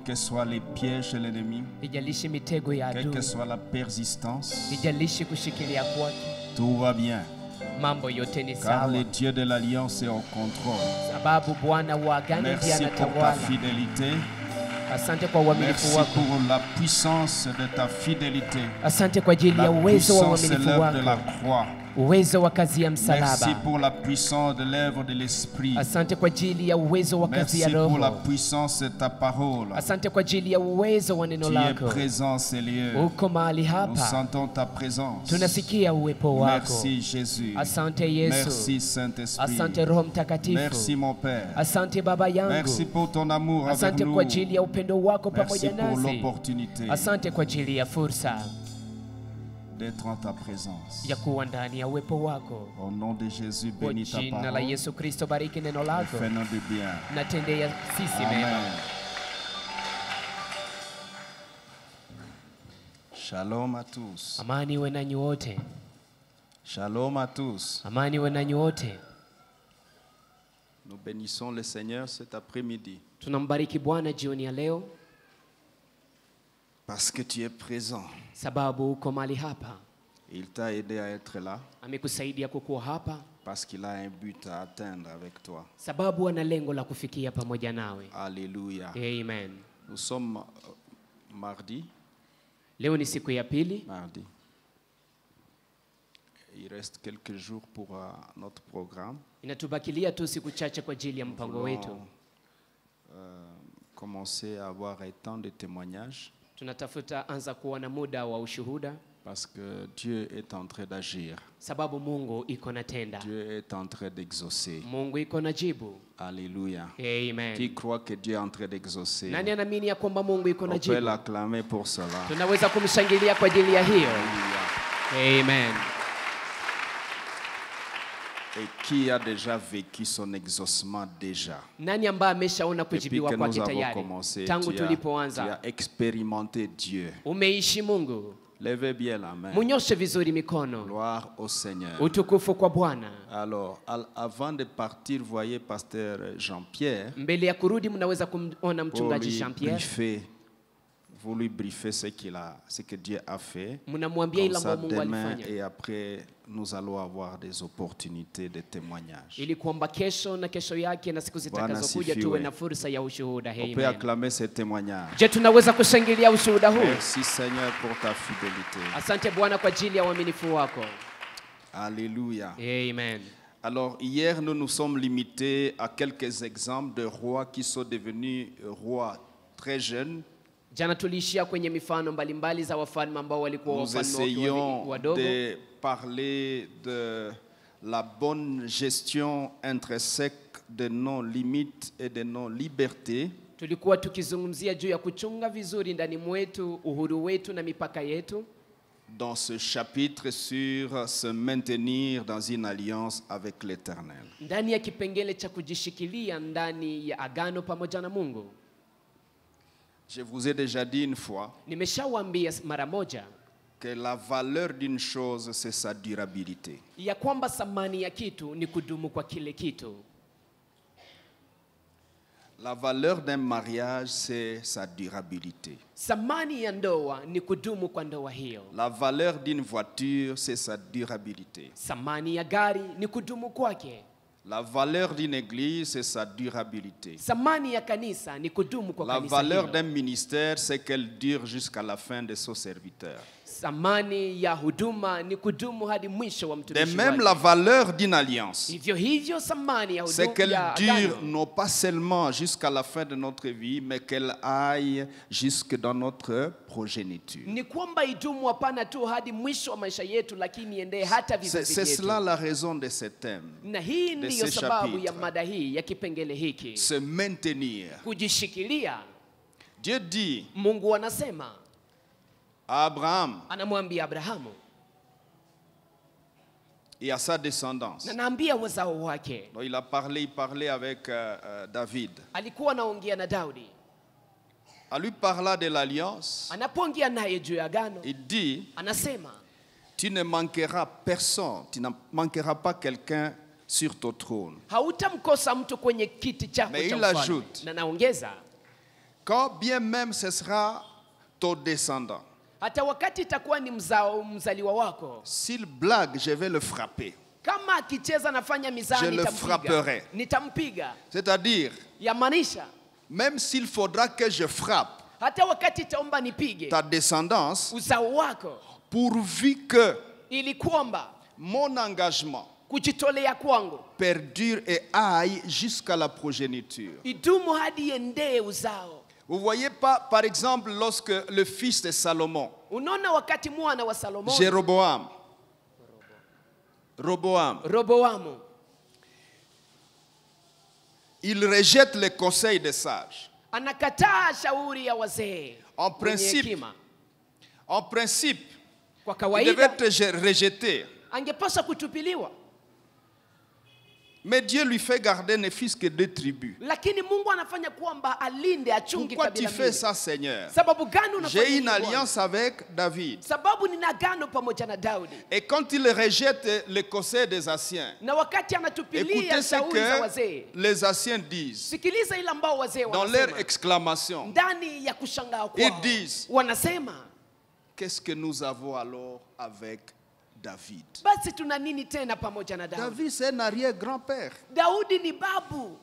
Quels que soient les pièges de l'ennemi, quelle que soit la persistance, tout va bien. Car le Dieu de l'Alliance est au contrôle. Merci pour ta fidélité. Merci pour la puissance de ta fidélité. La puissance de l'œuvre de la croix. Merci pour la puissance de l'œuvre de l'Esprit. Merci pour la puissance de ta parole. Tu es présent, Seigneur. Nous sentons ta présence. Merci Jésus. Merci Saint-Esprit. Merci mon Père. Merci pour ton amour avec nous. Merci pour l'opportunité d'être en ta présence. Au nom de Jésus, bénis ta parole. Fais-nous du bien. Amen. Shalom à tous. Shalom à tous. Nous bénissons le Seigneur cet après-midi. Parce que tu es présent. Il t'a aidé à être là. Parce qu'il a un but à atteindre avec toi. Alléluia. Amen. Nous sommes mardi. Mardi. Il reste quelques jours pour notre programme. Nous voulons commencer à avoir un temps de témoignage. Parce que Dieu est en train d'agir. Dieu est en train d'exaucer. Alléluia. Amen. Qui croit que Dieu est en train d'exaucer? On peut l'acclamer pour cela. Amen. Et qui a déjà vécu son exaucement déjà? Depuis que nous avons commencé, tu as expérimenté Dieu. Levez bien la main. Gloire au Seigneur. Alors, avant de partir, voyez pasteur Jean-Pierre. Vous lui briefez ce que Dieu a fait. Comme ça, demain et après, nous allons avoir des opportunités de témoignage. On peut acclamer ce témoignage. Merci Seigneur pour ta fidélité. Alléluia. Amen. Alors hier, nous nous sommes limités à quelques exemples de rois qui sont devenus rois très jeunes. Nous essayons de parler de la bonne gestion intrinsèque de nos limites et de nos libertés. Dans ce chapitre sur se maintenir dans une alliance avec l'Éternel. Je vous ai déjà dit une fois que la valeur d'une chose, c'est sa durabilité. La valeur d'un mariage, c'est sa durabilité. La valeur d'une voiture, c'est sa durabilité. La valeur d'une église, c'est sa durabilité. La valeur d'un ministère, c'est qu'elle dure jusqu'à la fin de son serviteur. De même, la valeur d'une alliance, c'est qu'elle dure non pas seulement jusqu'à la fin de notre vie, mais qu'elle aille jusque dans notre progéniture. C'est cela la raison de ce thème, de ce chapitre. Se maintenir. Dieu dit à Abraham et à sa descendance. Donc il parlait avec David. À lui parler de l'alliance, il dit, tu ne manqueras personne, tu ne manqueras pas quelqu'un sur ton trône. Mais il ajoute, Quand bien même ce sera ton descendant. Hata wakati itakuwa ni mzaliwa wako. S'il blague, je vais le frapper. Kama akicheza nafanya mizaha je le frapperai. Nitampiga. C'est-à-dire, yamaanisha, même s'il faudra que je frappe hata wakati itaomba nipige ta descendance, uzao wako, pourvu que ili kwamba mon engagement kujitolea kwangu perdure et aille jusqu'à la progéniture. idumu hadi endee uzao. Vous voyez pas, par exemple, lorsque le fils de Salomon, unaona wakati mwana wa Salomon, Jéroboam, Roboamu, il rejette les conseils des sages. Anakataa shauri ya wazee. En principe, kwa il kawaida devait être rejeté. angepaswa kutupiliwa. Mais Dieu lui fait garder ne fils que 2 tribus. Lakini Mungu anafanya kwamba alinde achunge Pourquoi tu kabila fais mbili. ça, Seigneur? Sababu gani unafanya J'ai une hivyo? alliance avec David. Sababu nina agano pamoja na Daudi. Et quand il rejette les conseils des Anciens, Na wakati anatupilia écoutez ce shauri za que wazee, les Anciens disent sikiliza ile ambao wazee dans leur wanasema. exclamation. Ndani ya kushangaa kwao, Ils disent, wanasema, qu'est-ce que nous avons alors avec David? basi tuna nini tena pamoja na Daudi? David, c'est un arrière-grand-père. Daudi ni babu.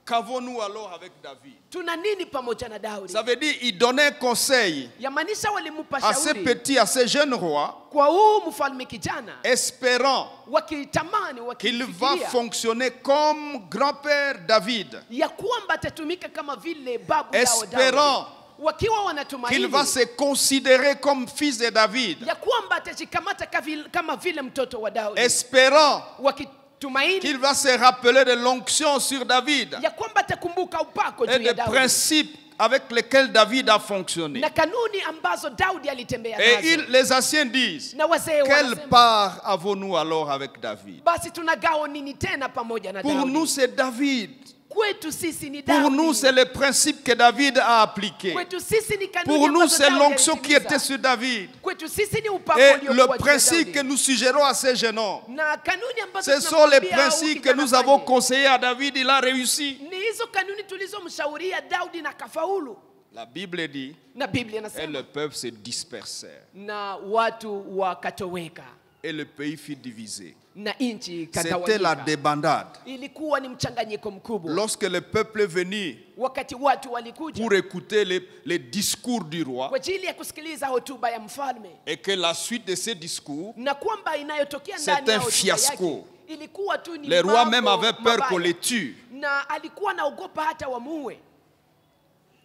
Qu'avons-nous alors avec David? Tuna nini pamoja na Daudi? Ça veut dire il donnait un conseil Yamaanisha walimupa à ce shauri petit, à ce jeune roi, kwa huu mfalme kijana, espérant wakitamani qu'il va wakifikiria fonctionner comme grand-père David, ya kwamba atatumika kama vile babu yao espérant Daudi, wakiwa qu'il wanatumaini va se considérer comme fils de David, ya kwamba atajikamata kama vile mtoto wa Daudi, espérant wakitumaini qu'il va se rappeler de l'onction sur David ya kwamba atakumbuka upako et juu ya des Daudi principes avec lesquels David a fonctionné. na kanuni ambazo Daudi alitembea Et nazo. les Anciens disent, Na wazee quelle wanasema, part avons-nous alors avec David? basi tunagao nini tena pamoja na Pour Daudi? nous, c'est David. Kwetu sisi ni Pour Daudi. nous, c'est le principe que David a appliqué. Kwetu sisi ni kanuni Pour nous, ambazo c'est Daudi l'onction qui alitimiza. était sur David. Kwetu sisi ni upako Et uliokuwa le juu ya principe Daudi. que nous suggérons à ces jeunes hommes, Na kanuni ambazo ce sont les tunamwambia principes que kijana nous avons afanye. conseillés à David, il a réussi. Ni hizo kanuni tulizomshauria Daudi na kafaulu. La Bible dit, Na Biblia et inasema, le peuple se dispersèrent, na watu wakatoweka et le pays fut divisé. na nchi C'était la ikatawanyika. débandade. Ilikuwa ni mchanganyiko mkubwa. Lorsque le peuple est venu Wakati watu walikuja pour écouter les discours du roi, kwa ajili ya kusikiliza hotuba ya mfalme, et que la suite de ces discours, na kwamba inayotokea C'est ndani ya un hotuba fiasco. yake ilikuwa tu ni le roi mambo même avait peur mabaya. qu'on les tue. Na alikuwa naogopa hata wamuue.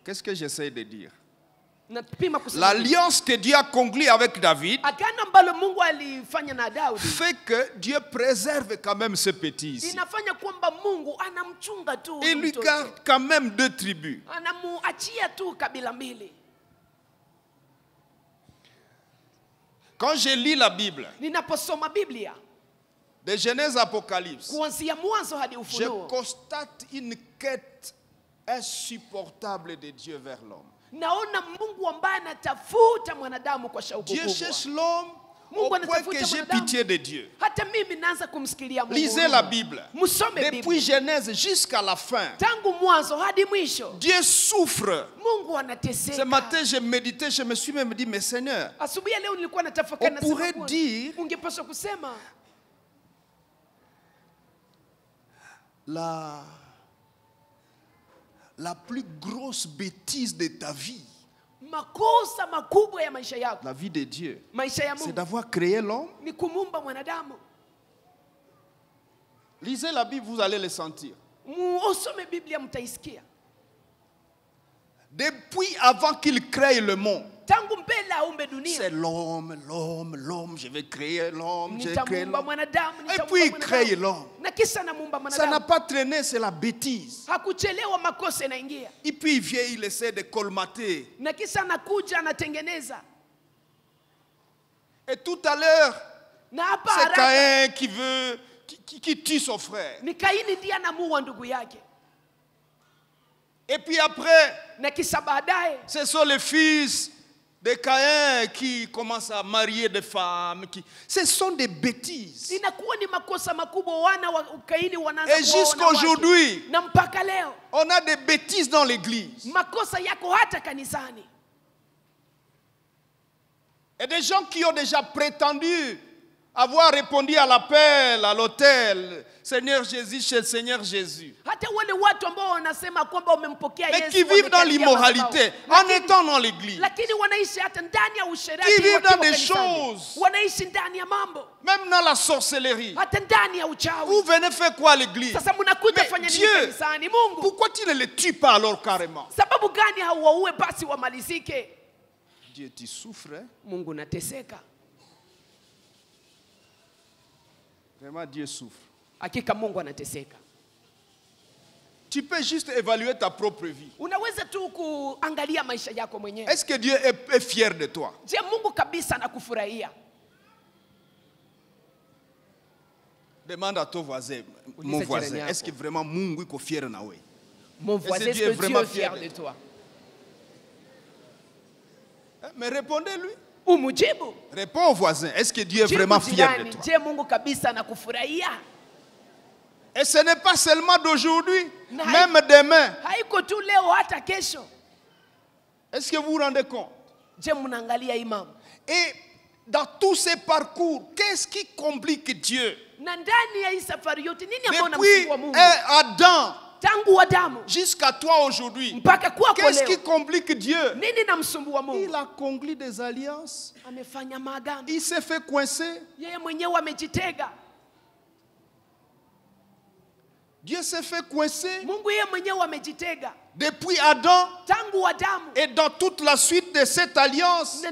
Qu'est-ce que j'essaie de dire? Napima kusema L'alliance que Dieu a conclue avec David agano ambalo Mungu alifanya na Daudi fait que Dieu préserve quand même ce petit ici. inafanya kwamba Mungu anamchunga tu Il lui mtoto. garde quand même 2 tribus. Anamuachia tu kabila mbili. Quand je lis la Bible, Ninaposoma Biblia de Genèse à Apocalypse, kuanzia mwanzo hadi je Ufunuo, constate une quête insupportable de Dieu vers l'homme. naona Mungu ambaye anatafuta mwanadamu kwa shauku Dieu kubwa. cherche l'homme au Mungu point anatafuta que j'ai mwanadamu. pitié de Dieu. Hata mimi naanza kumsikilia Mungu. Lisez huruma. la Bible. Musome Depuis Biblia. Genèse jusqu'à la fin, Tangu mwanzo hadi mwisho. Dieu souffre. Mungu Ce anateseka. matin, je méditais, je me suis même dit, mais Seigneur, Asubuhi ya leo nilikuwa natafakari on na pourrait sema, dire ungepaswa kusema la plus grosse bêtise de ta vie, makosa makubwa ya maisha yako, la vie de Dieu, maisha ya c'est Mungu d'avoir créé l'homme. ni kumumba mwanadamu. Lisez la Bible, vous allez le sentir. Muosome Biblia mtaisikia. Depuis avant qu'il crée le monde, Tangu mbele aumbe c'est dunia. l'homme, je vais créer l'homme, je vais créer Nitamumba l'homme. mwanadamu, Et nitamumba puis il crée mwanadamu. l'homme. Na kisha namumba Ça n'a mwanadamu. pas traîné, c'est la bêtise. Hakuchelewa, makosa inaingia. Et puis il vient, il essaie de colmater. Na kisha anakuja anatengeneza. Et tout à l'heure, Na hapa c'est haraka Caïn qui veut, qui tue son frère. ni Kaini ndiye anamuua ndugu yake. Et puis après, Na kisha baadaye ce sont les fils Des Caïns qui commencent à marier des femmes. Ce sont des bêtises. Et jusqu'à aujourd'hui, on a des bêtises dans l'église. Et des gens qui ont déjà prétendu avoir répondu à l'appel, à l'autel, Seigneur Jésus, chez le Seigneur Jésus. Mais qui vivent dans l'immoralité, en étant dans l'église. Qui vivent dans des choses, même dans la sorcellerie. Vous venez faire quoi à l'église? Mais Dieu, pourquoi tu ne les tues pas alors carrément? Dieu, tu souffres. Vraiment, Dieu souffre. Tu peux juste évaluer ta propre vie. Est-ce que Dieu est fier de toi? Demande à ton voisin, mon voisin, est-ce que vraiment Mungu est fier de toi? Mon voisin, est-ce que Dieu est fier de toi? Mais répondez-lui. Réponds au voisin. Est-ce que Dieu est vraiment fier de toi? Et ce n'est pas seulement d'aujourd'hui, même demain. Est-ce que vous vous rendez compte? Et dans tous ces parcours, qu'est-ce qui complique Dieu? Depuis Adam jusqu'à toi aujourd'hui, qu'est-ce qui complique Dieu? Il a conclu des alliances. Il s'est fait coincer. Dieu s'est fait coincer. Depuis Adam et dans toute la suite de cette alliance.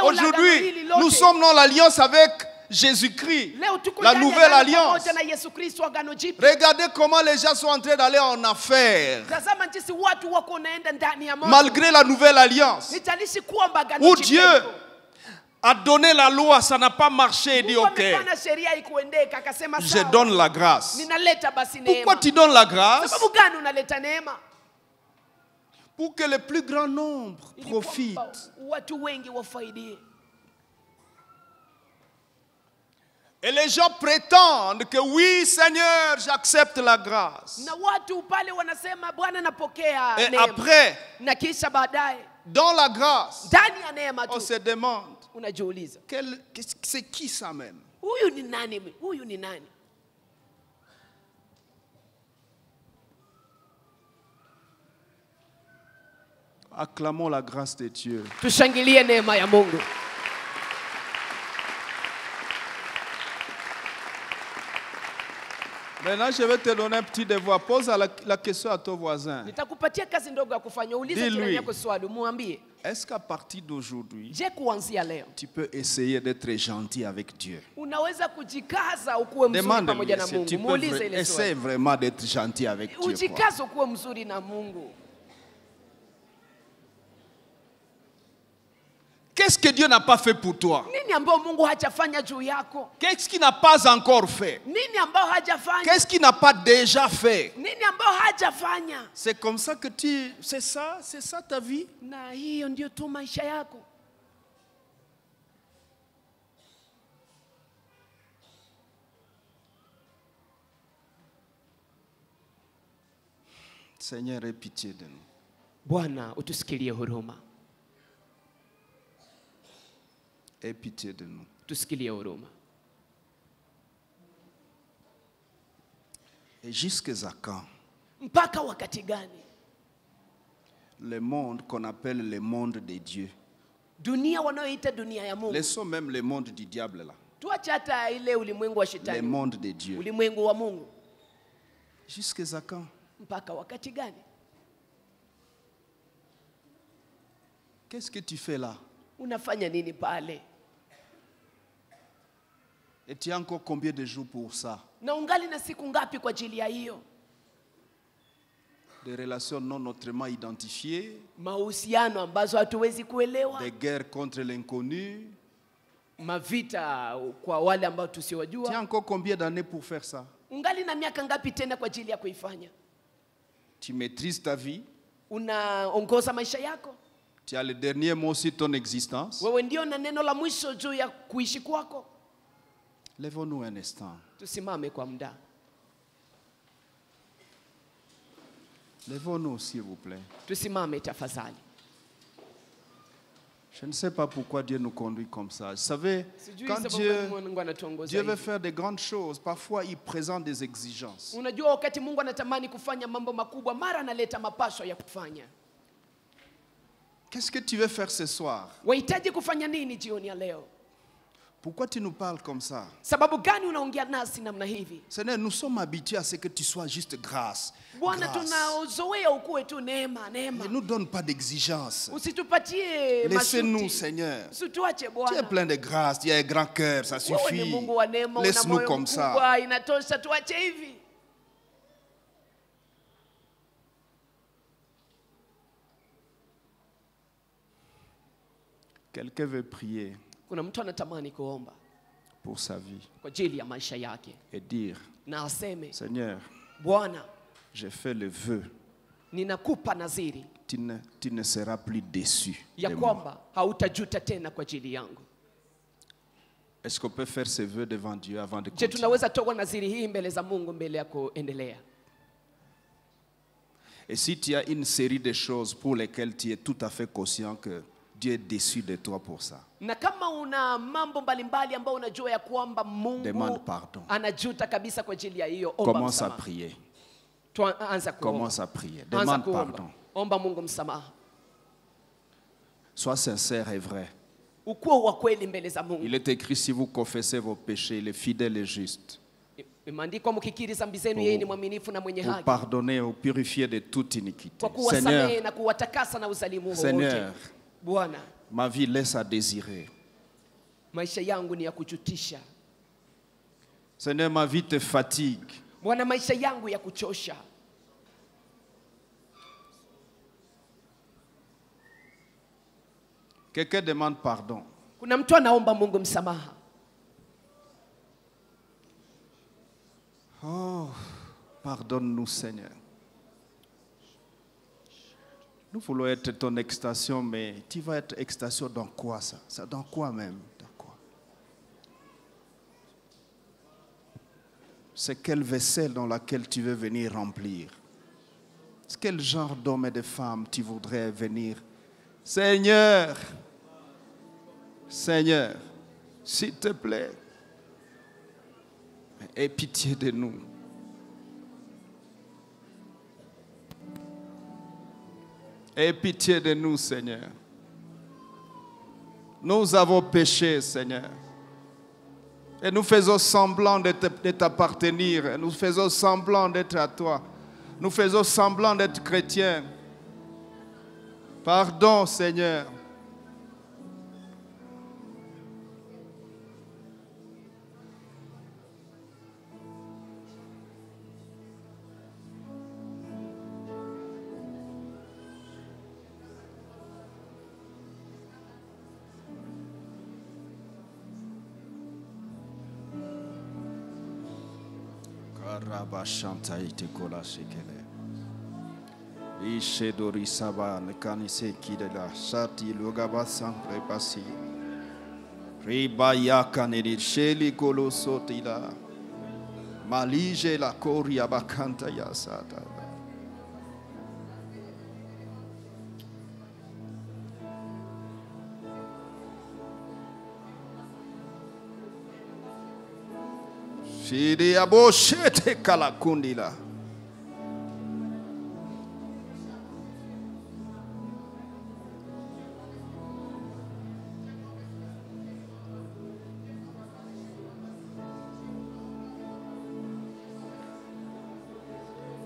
Aujourd'hui, nous sommes dans l'alliance avec Jésus-Christ, la nouvelle alliance. Regardez comment les gens sont en train d'aller en affaires. Malgré la nouvelle alliance, où Dieu a donné la loi, ça n'a pas marché. Il dit ok, je donne la grâce. Pourquoi tu donnes la grâce? Pour que le plus grand nombre profite. Et les gens prétendent que oui, Seigneur, j'accepte la grâce. Et après, dans la grâce, on se demande, c'est qui ça même? Acclamons la grâce de Dieu. Maintenant, je vais te donner un petit devoir. Pose la question à ton voisin. Dis-lui, est-ce qu'à partir d'aujourd'hui, tu peux essayer d'être gentil avec Dieu? Demande-lui si tu peux essayer vraiment d'être gentil avec Dieu. Qu'est-ce que Dieu n'a pas fait pour toi? Qu'est-ce qu'il n'a pas encore fait? Qu'est-ce qu'il n'a pas déjà fait? C'est comme ça que c'est ça ta vie? Seigneur, aie pitié de nous. Bwana, utusikilie huruma. Aie pitié de nous. Et jusqu'à quand? Le monde qu'on appelle le monde de Dieu. Laissons même le monde du diable là. Le monde de Dieu. Jusqu'à quand? Qu'est-ce que tu fais là? Et tu as encore combien de jours pour ça? Des relations non autrement identifiées. Des guerres contre l'inconnu. Tu as encore combien d'années pour faire ça? Tu maîtrises ta vie. Tu as le dernier mot sur ton existence. Wewe ndio na neno la mwisho juu ya kuishi kwako. Lèvons-nous un instant. Tusimame kwa muda. Lèvons-nous s'il vous plaît. Tusimame tafadhali. Je ne sais pas pourquoi Dieu nous conduit comme ça. Vous savez, quand Dieu veut faire de grandes choses, parfois il présente des exigences. Unajua wakati Mungu anatamani kufanya mambo makubwa, mara analeta mapasho ya kufanya. Qu'est-ce que tu veux faire ce soir? Wahitaji kufanya nini jioni ya leo? Pourquoi tu nous parles comme ça? Sababu gani unaongea nasi namna hivi? Seigneur, nous sommes habitués à ce que tu sois juste grâce. Bwana, tunazoea ukuwe tu neema, neema. Ne nous donne pas d'exigence. Usitupatie masharti. Laissez-nous, Seigneur. Usituache Bwana. Tu es plein de grâce, tu as un grand cœur, ça suffit. Laisse-nous comme ça. Inatosha, tuache hivi. Quelqu'un veut prier kuna mtu anatamani kuomba pour sa vie kwa ajili ya maisha yake et dire, na aseme, Seigneur, Bwana, j'ai fait le vœu, ninakupa naziri, tu ne seras plus déçu ya kwamba hautajuta tena kwa ajili yangu. Est-ce qu'on peut faire ce vœu devant Dieu avant de Je, continuer? tunaweza toa naziri hii mbele za Mungu mbele ya kuendelea? Et si tu as une série de choses pour lesquelles tu es tout à fait conscient que Dieu est déçu de toi pour ça, na kama una mambo mbalimbali ambao unajua ya kwamba Mungu anajuta kabisa kwa ajili ya hiyo, omba commence à msamaha. prier. Anza kuomba. Commence à prier. Demande pardon. Omba Mungu msamaha. Sois sincère et vrai. Ukuwa wa kweli mbele za Mungu. Il est écrit, si vous confessez vos péchés, il est fidèle et juste imeandikwa mkikiri dhambi zenu, yeye ni mwaminifu na mwenye haki, pardonner ou purifier de toute iniquité. Kwa kuwasamehe na kuwatakasa na uzalimu wote. Seigneur, Bwana, ma vie laisse à désirer. Maisha yangu ni ya kuchutisha. Seigneur, ma vie te fatigue. Bwana, maisha yangu ya kuchosha. Quelqu'un demande pardon. Kuna mtu anaomba Mungu msamaha. Oh, pardonne-nous, Seigneur. Nous voulons être ton extension, mais tu vas être extension dans quoi ça? Ça dans quoi même? Dans quoi? C'est quelle vaisselle dans laquelle tu veux venir remplir? C'est quel genre d'hommes et de femmes tu voudrais venir? Seigneur, Seigneur, s'il te plaît, aie pitié de nous. Aie pitié de nous, Seigneur. Nous avons péché, Seigneur. Et nous faisons semblant de t'appartenir. Nous faisons semblant d'être à toi. Nous faisons semblant d'être chrétiens. Pardon, Seigneur. Rabashanta ite kola shekele. Ishe dori saba ne kanise kidela shati lugaba sampre pasi. Riba yakanedi sheli kolo sotila. Malije la koria bakanta yasata. Shidi aboshete kalakundila.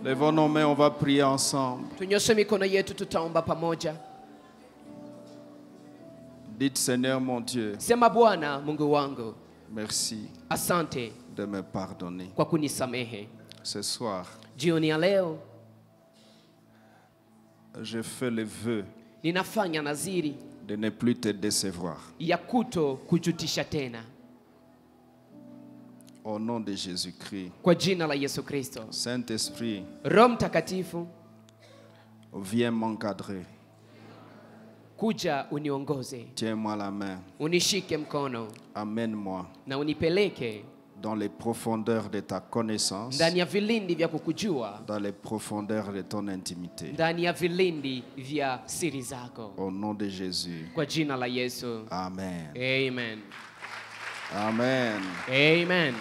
Lèvons nos mains, on va prier ensemble. Tunyoshe mikono yetu, tutaomba pamoja. Dites, Seigneur mon Dieu, sema, Bwana Mungu wangu, merci asante de me pardonner. Kwa kunisamehe. Ce soir, jioni ya leo, je fais le vœu ninafanya naziri de ne plus te décevoir. Ya kuto kujutisha tena. Au nom de Jésus-Christ. Kwa jina la Yesu Kristo. Saint-Esprit, Roho Mtakatifu, viens m'encadrer. kuja uniongoze. Tiens-moi la main. Unishike mkono. Amène-moi Na unipeleke dans les profondeurs de ta connaissance, ndani ya vilindi vya kukujua, dans les profondeurs de ton intimité. ndani ya vilindi vya siri zako. Au nom de Jésus. Kwa jina la Yesu. Amen. Amen. Amen. Amen.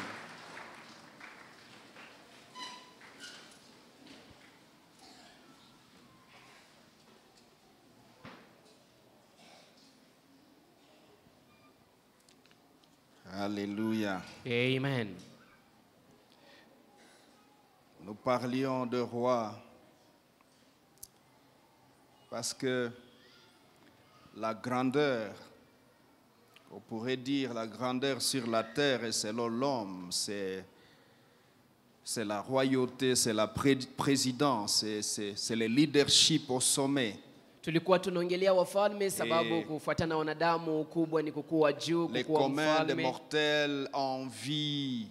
Alléluia. Amen. Nous parlions de roi parce que la grandeur, on pourrait dire la grandeur sur la terre et selon l'homme, c'est la royauté, c'est la présidence, c'est le leadership au sommet. Tulikuwa tunaongelea wafalme sababu kufuatana wanadamu kubwa ni kukua juu, les kukua communs mfalme. des mortels envient,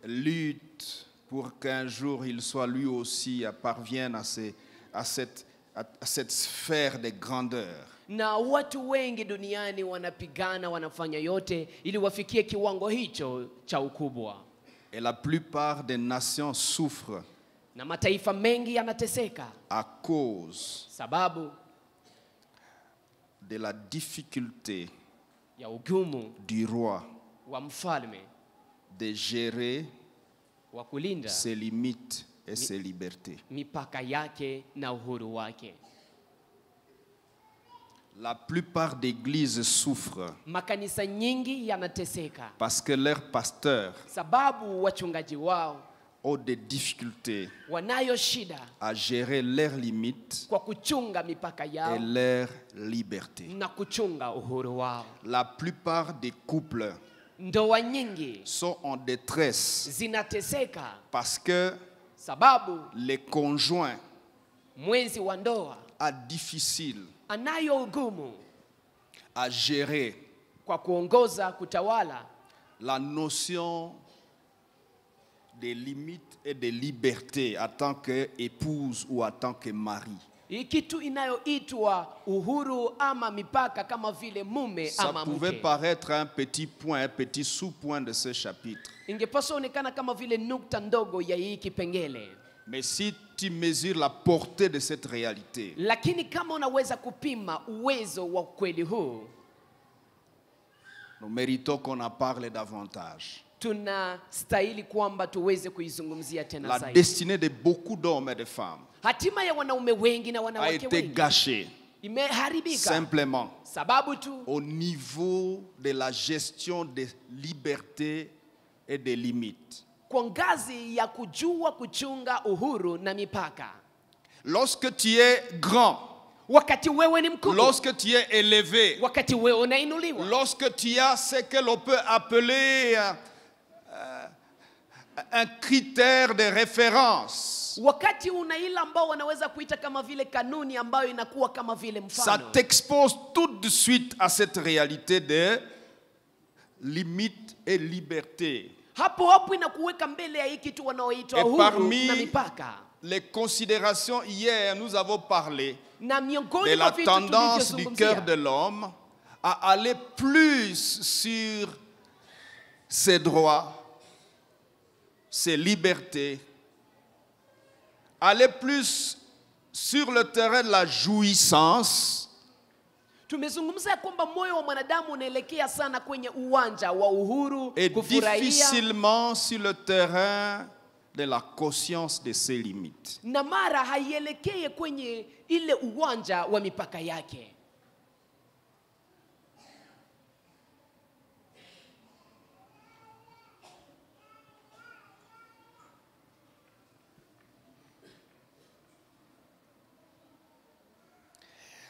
luttent pour qu'un jour il soit lui aussi parvienne à cette sphère de grandeur. Na watu wengi duniani wanapigana, wanafanya yote ili wafikie kiwango hicho cha ukubwa. Et la plupart des nations souffrent Na mataifa mengi yanateseka à cause sababu de la difficulté ya ugumu du roi wa mfalme de gérer wa kulinda ses limites et ses libertés. mipaka yake na uhuru wake. La plupart des églises souffrent Makanisa nyingi yanateseka parce que leurs pasteurs sababu wachungaji wao ont des difficultés wanayo shida à gérer leurs limites kwa kuchunga mipaka yao et leur liberté. na kuchunga uhuru wao. La plupart des couples Ndoa nyingi sont en détresse zinateseka parce que sababu les conjoints mwenzi wa ndoa a difficile anayo ugumu à gérer kwa kuongoza, kutawala la notion des limites et des libertés en tant qu'épouse ou en tant que mari. kitu inayoitwa uhuru ama mipaka kama vile mume ama Ça mke. pouvait paraître un petit point, un petit sous-point de ce chapitre. Ingepaswa onekana kama vile nukta ndogo ya hii kipengele. Mais si tu mesures la portée de cette réalité, Lakini kama unaweza kupima uwezo wa kweli huu, nous méritons qu'on en parle davantage. tunastahili kwamba tuweze kuizungumzia tena La zaidi. destinée de beaucoup d'hommes et de femmes Hatima ya wanaume wengi na a wanawake été wengi gâchée imeharibika simplement sababu tu au niveau de la gestion des libertés et des limites. kwa ngazi ya kujua kuchunga uhuru na mipaka. Lorsque tu es grand, Wakati wewe ni mkubwa, lorsque tu es élevé, wakati wewe unainuliwa, lorsque tu as ce que l'on peut appeler un critère de référence, wakati una ile ambao wanaweza kuita kama vile kanuni ambayo inakuwa kama vile ça mfano, t'expose tout de suite à cette réalité de limites et liberté. hapo hapo inakuweka mbele ya hiki kitu wanaoitwa Et uhuru parmi na mipaka. les considérations, hier nous avons parlé Na de miongoni mwa la vitu tendance du cœur de tulivyozungumzia l'homme à aller plus sur ses droits, ses libertés, aller plus sur le terrain de la jouissance, tumezungumzia kwamba moyo wa mwanadamu unaelekea sana kwenye uwanja wa uhuru, et kufurahia, difficilement sur le terrain de la conscience de ses limites. na mara haielekee kwenye ile uwanja wa mipaka yake.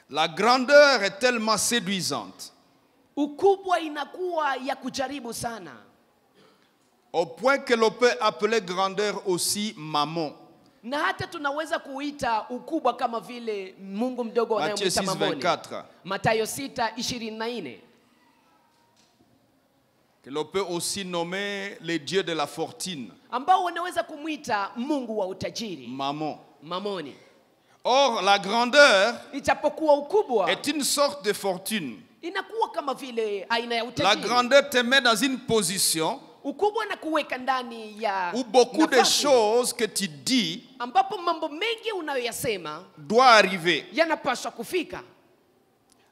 La grandeur est tellement séduisante Ukubwa inakuwa ya kujaribu sana, au point que l'on peut appeler grandeur aussi mammon. na hata tunaweza kuita ukubwa kama vile Mungu mdogo Matthieu anayemwita mamoni. 6:24. Mathayo 6:24, Que l'on peut aussi nommer les dieux de la fortune, ambao wanaweza kumwita Mungu wa utajiri, mammon. mamoni. Or, la grandeur est une sorte de fortune. La grandeur te met dans une position où beaucoup de choses que tu dis doivent arriver.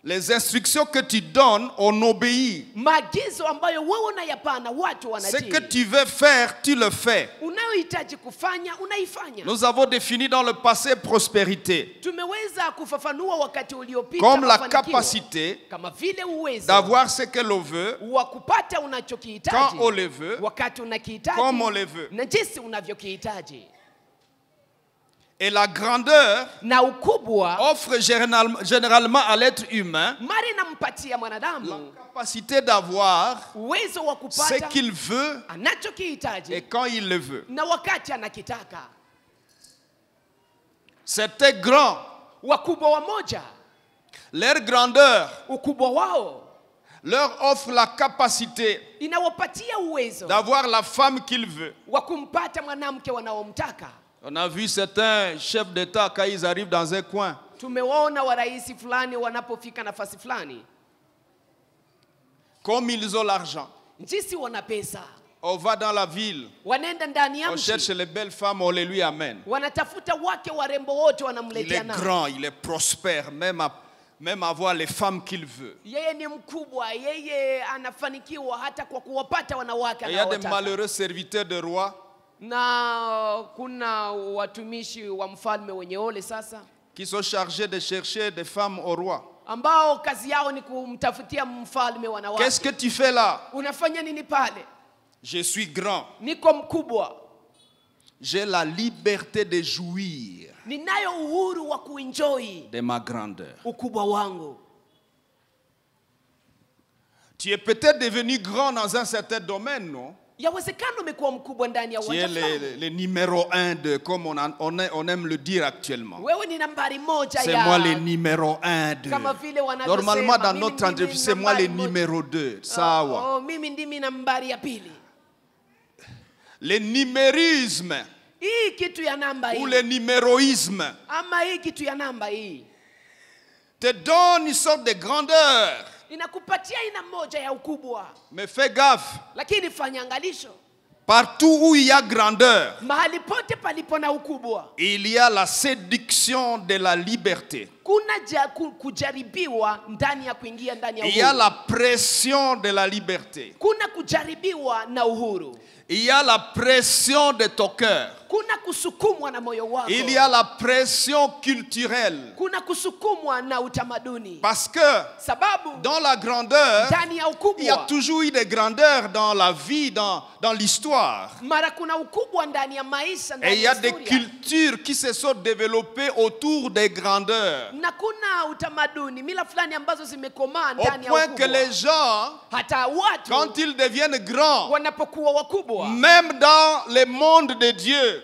Les instructions que tu donnes, on obéit. Ce que tu veux faire, tu le fais. Nous avons défini dans le passé prospérité comme la capacité d'avoir ce que l'on veut, quand on le veut, comme on le veut. Et la grandeur offre généralement à l'être humain la capacité d'avoir ce qu'il veut et quand il le veut. C'était grand. Leur grandeur leur offre la capacité d'avoir la femme qu'il veut. On a vu certains chefs d'État quand ils arrivent dans un coin. Comme ils ont l'argent, on va dans la ville, on cherche les belles femmes, on les lui amène. Il est grand, il est prospère, même avoir les femmes qu'il veut. Il y a des malheureux serviteurs de roi qui sont chargés de chercher des femmes au roi. Qu'est-ce que tu fais là? Je suis grand. J'ai la liberté de jouir de ma grandeur. Tu es peut-être devenu grand dans un certain domaine, non? Tu es le numéro 1 de, comme on aime le dire actuellement. C'est moi le numéro 1 de. Normalement dans notre entreprise, c'est moi le numéro 2. Le numérisme ou le numéroïsme te donne une sorte de grandeur. Mais fais gaffe. Partout où il y a grandeur, il y a la séduction de la liberté. Il y a la pression de la liberté. Il y a la pression de ton cœur. Il y a la pression culturelle. Parce que dans la grandeur, il y a toujours eu des grandeurs dans la vie, dans l'histoire. Et il y a des cultures qui se sont développées autour des grandeurs. Au point que les gens, quand ils deviennent grands, même dans le monde de Dieu,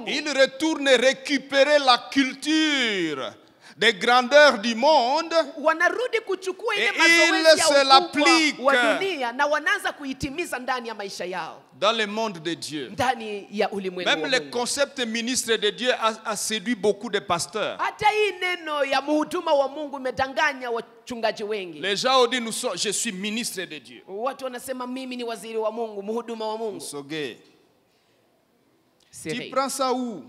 ils retournent récupérer la culture des grandeurs du monde et ils se l'appliquent dans le monde de Dieu. Même le concept ministre de Dieu a séduit beaucoup de pasteurs. Les gens ont dit, je suis ministre de Dieu. Tu prends ça où?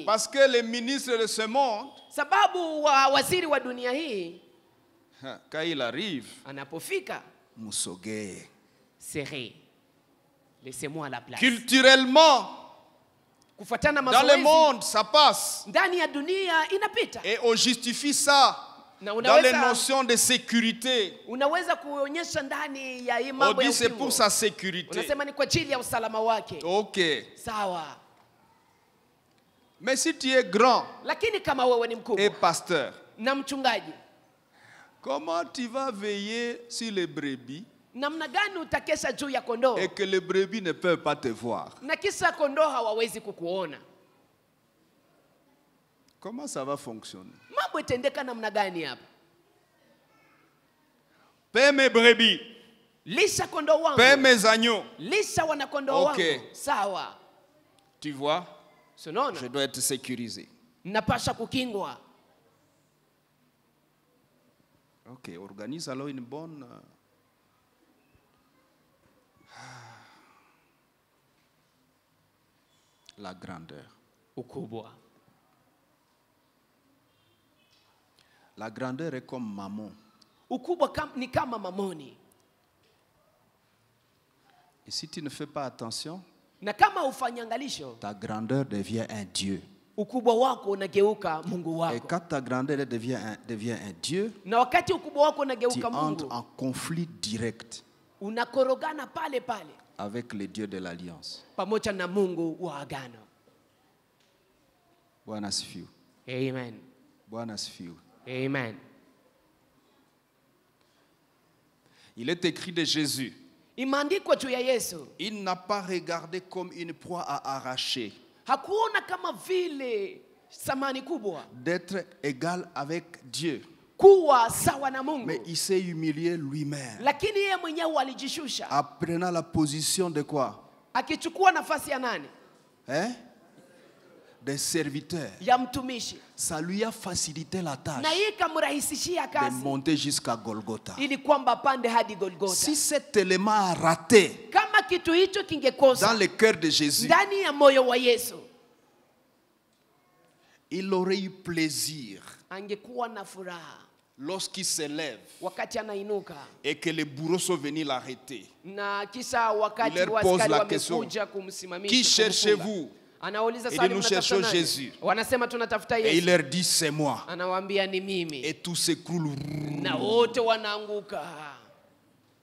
Parce que les ministres de ce monde, quand il arrive, laissez-moi la place. Culturellement, dans le monde, ça passe. Et on justifie ça dans les notions de sécurité. On dit c'est pour sa sécurité. Ok. Mais si tu es grand et pasteur, comment tu vas veiller sur les brebis et que les brebis ne peuvent pas te voir? Comment ça va fonctionner? Paie mes brebis. Paie mes agneaux. Ok. Tu vois? Je dois être sécurisé. Napasha kukingwa. Ok, organise alors une bonne... La grandeur. Ukubwa. La grandeur est comme maman. Ukubwa ni kama mamoni. Et si tu ne fais pas attention, na kama ufanyangalisho, ta grandeur devient un Dieu. Ukubwa wako unageuka Mungu wako. Et quand ta grandeur devient un Dieu, na wakati ukubwa wako unageuka Mungu, tu entres en conflit direct unakorogana pale pale avec le Dieu de l'alliance. Pamoja na Mungu wa agano. Bwana asifiwe. Amen. Bwana asifiwe. Amen. Il est écrit de Jésus. Imeandikwa juu ya Yesu. Il n'a pas regardé comme une proie à arracher. Hakuona kama vile samani kubwa. D'être égal avec Dieu. Kuwa sawa na Mungu. Mais il s'est humilié lui-même. Lakini yeye mwenyewe alijishusha. Apprenant la position de quoi? Akichukua nafasi ya nani? Des serviteurs. Ya mtumishi. Ça lui a facilité la tâche. Na ikamrahisishia kazi. De monter jusqu'à Golgotha. Ili kwamba pande hadi Golgotha. Si cet élément a raté, kama kitu hicho kingekosa dans le cœur de Jésus, ndani ya moyo wa Yesu, il aurait eu plaisir angekuwa na furaha lorsqu'il se lève wakati anainuka et que les bourreaux sont venus l'arrêter. Na kisha wakati askari wamekuja kumsimamisha. Qui cherchez-vous? Anauliza swali, nous cherchons Jésus. Wanasema tunatafuta Yesu. Et il leur dit c'est moi. Anawaambia ni mimi. Et tout s'écroule. Na wote wanaanguka.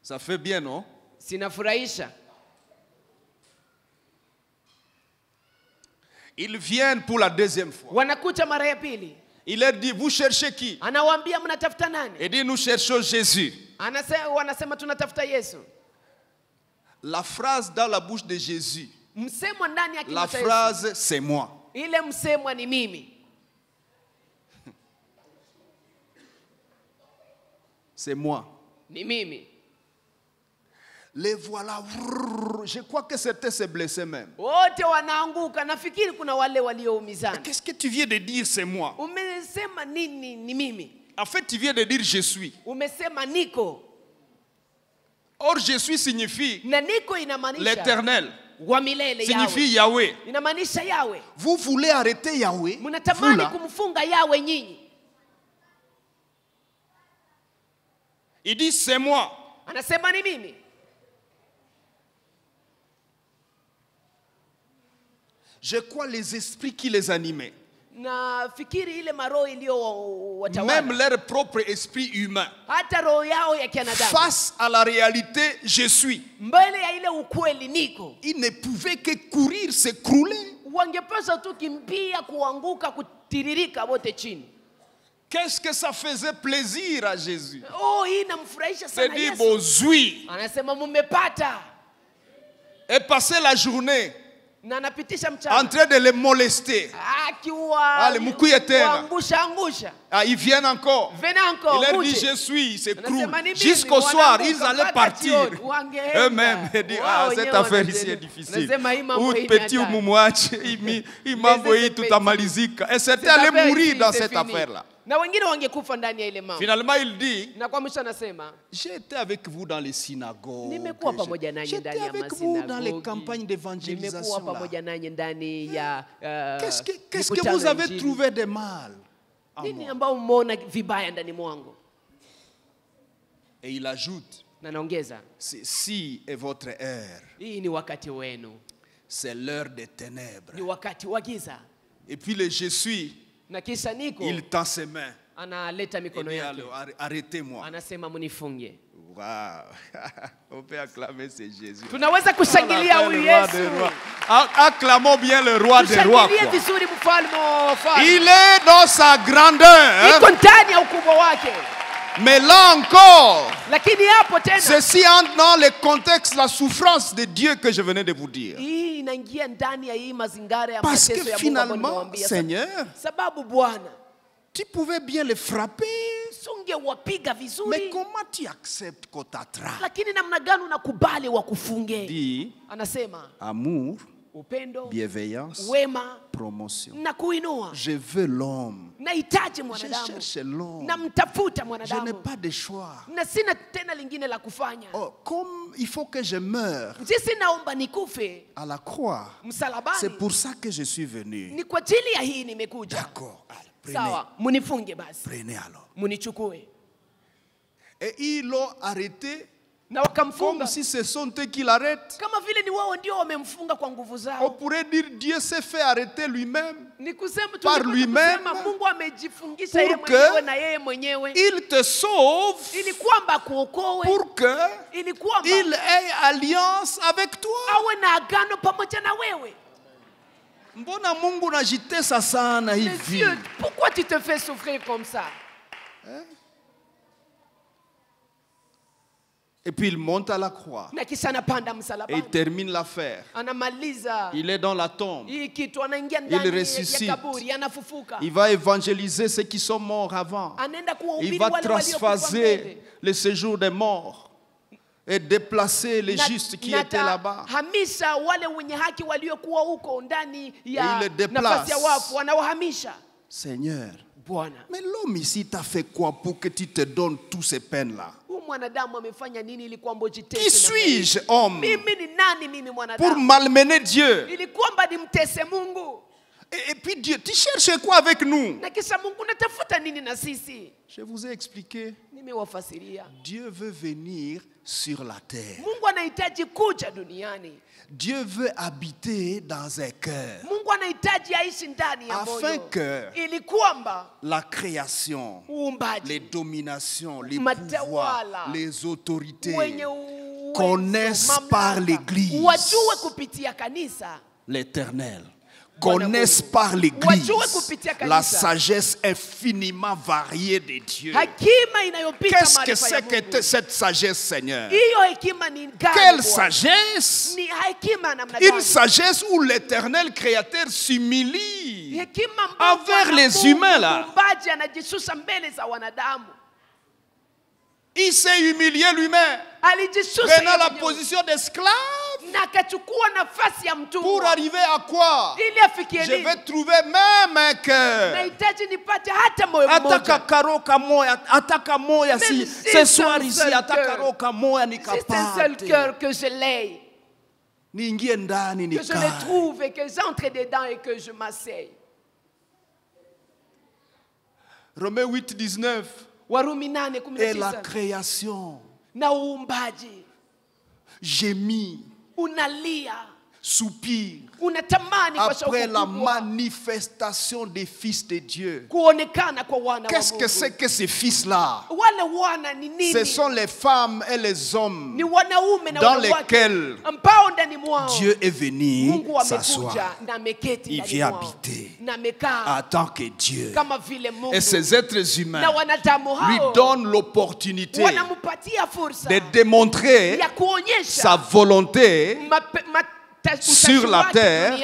Ça fait bien, non? Sinafurahisha. Ils viennent pour la deuxième fois. Wanakuja mara ya pili. Il leur dit, vous cherchez qui? Anawaambia mnatafuta nani? Il dit, nous cherchons Jésus. Wanasema tunatafuta Yesu. La phrase dans la bouche de Jésus. Msemo ndani ya la phrase c'est moi. Ile msemo ni mimi. C'est moi. Ni mimi. Les voilà. Je crois que certains se blessaient même. Wote wanaanguka. Nafikiri kuna wale walioumizana. Qu'est-ce que tu viens de dire c'est moi? Umesema nini ni mimi? En fait, tu viens de dire je suis. Umesema niko. Or je suis signifie na niko inamaanisha l'Éternel. Signifie Yahweh. Inamaanisha Yahweh. Vous voulez arrêter Yahweh? Mnatamani kumfunga Yahweh nyinyi. Il dit c'est moi. Anasema ni mimi. Je crois les esprits qui les animaient. Na fikiri ile maroho iliyo watawala. Même leur propre esprit humain. Hata roho yao ya kianadamu. Face à la réalité, je suis. Mbele ya ile ukweli niko. Ils ne pouvaient que courir, s'écrouler. Wangepaswa tu kimbia, kuanguka, kutiririka wote chini. Qu'est-ce que ça faisait plaisir à Jésus? Oh, hii inamfurahisha sana Yesu. C'est dit bozui. Anasema mmepata. Et passer la journée na anapitisha mchana en train de les molester. Ils viennent encore. Il leur dit je suis, c'est cruel. Jusqu'au soir, ils allaient partir. Eux-mêmes, ils disent cette affaire ici est difficile. Ou petit ou moumouach, il m'a envoyé tout à Malizika. Et c'était allé mourir dans cette affaire-là. Finalement, il dit, j'étais avec vous dans les synagogues. J'étais avec vous dans les campagnes d'évangélisation. Qu'est-ce que vous avez trouvé de mal? Et il ajoute, ceci est votre heure. C'est l'heure des ténèbres. Et puis le je suis, il tend ses mains. Arrêtez-moi. Wow. On peut acclamer ce Jésus. Acclamons bien le roi des rois. Il est dans sa grandeur. Mais là encore, ceci entre dans le contexte, la souffrance de Dieu que je venais de vous dire. Parce que finalement, Seigneur, tu pouvais bien le frapper. Mais comment tu acceptes qu'on t'attrape? Dis, amour upendo, bienveillance, wema, promotion. na kuinua. Je veux l'homme. Nahitaji Je mwanadamu. cherche l'homme. Namtafuta Je mwanadamu. n'ai pas de choix. Na sina tena lingine la kufanya. Oh, comme il faut que je meure Jinsi naomba nikufe à la croix, msalabani. c'est pour ça que je suis venu. Ni kwa ajili ya hii nimekuja. D'accord. Prenez. Sawa, munifunge basi. Prenez alors. Munichukue. Et ils l'ont arrêté Na wakamfunga. comme si ce sont eux qui l'arrêtent. Kama vile ni wao ndio wamemfunga kwa nguvu On zao. pourrait dire Dieu s'est fait arrêter lui-même. Ni kusema Par lui-même, Mungu amejifungisha yeye pour mwenyewe que na yeye mwenyewe. il te sauve Ili kwamba kuokoe. pour que Ili kwamba il ait alliance avec toi. awe na agano pamoja na wewe. Mbona Mungu najitesa sana Mais hivi? Dieu, pourquoi tu te fais souffrir comme ça? Et puis il monte à la croix. Na kisha anapanda Et il msalabani. termine l'affaire. Anamaliza Il est dans la tombe. hii kitu, anaingia ndani ressuscite. ya kaburi, anafufuka. Il va évangéliser ceux qui sont morts avant. Anaenda Il kuwahubiri va wale waliokufa mbele. transphaser le séjour des morts et déplacer les justes qui étaient là-bas. Hamisha wale wenye haki waliokuwa huko ndani ya Et il les nafasi ya déplace. wafu, anawahamisha. Seigneur, Bwana, mais l'homme ici t'a fait quoi pour que tu te donnes toutes ces peines-là? huyu mwanadamu amefanya nini ili kwamba ujitese? Qui suis-je, homme, Mimi ni nani mimi pour mwanadamu? malmener Dieu? Ili kwamba nimtese Mungu. Et puis Dieu, tu cherches quoi avec nous? Na kisha Mungu natafuta nini na sisi? Je vous ai expliqué. Nimewafasiria. Dieu veut venir sur la terre. Mungu anahitaji kuja duniani. Dieu veut habiter dans un cœur. Mungu anahitaji aishi ndani ya Afin moyo. que Ili kwamba la création, uumbaji, les dominations, les Matawala, pouvoirs, les autorités wenye uwezo, connaissent mamlaka, par l'Église wajue kupitia kanisa. l'Éternel. Connaissent par l'Église Wajue kupitia kanisa. la sagesse infiniment variée de Dieu. Hekima inayopita Qu'est-ce que maarifa ya c'est que Mungu. cette sagesse, Seigneur? Hiyo hekima ni gani? Quelle Bwana? sagesse? Ni hekima namna Une gani? sagesse où l'Éternel Créateur s'humilie Hekima ambayo envers Bwana les Mungu humains là. muumbaji anajishusha mbele za wanadamu. Il s'est humilié lui-même, Alijishusha prenant yeye la mwenyewe. position d'esclave Na akachukua nafasi ya mtumwa. pour arriver à quoi? Ili afikie Je nini? vais trouver même un cœur. Nahitaji nipate hata moyo Ataka mmoja. karoka moya, ataka moya si Même si ce c'est soir un ici, seul ataka cœur. roka moya C'est un seul nikapate. cœur que je l'ai, Niingie ndani que je le nikae. trouve et que j'entre dedans et que je m'asseye. Romains 8:19. Warumi Et la 8:19. création Na uumbaji gémit, unalia, soupire unatamani kwa shauku après la kubwa manifestation des fils de Dieu. kuonekana kwa wana wa Qu'est-ce que c'est Mungu. que ces fils-là? Wale wana ni nini? Ce sont les femmes et les hommes Ni wanaume na dans wanawake lesquels ambao ndani mwao Dieu est venu Mungu amekuja s'asseoir. na ameketi Il ndani vient mwao. habiter Na amekaa en tant que Dieu. kama vile Mungu. Et ces êtres humains Na wanadamu lui hao donnent l'opportunité wanampatia fursa de démontrer ya kuonyesha sa volonté sur la terre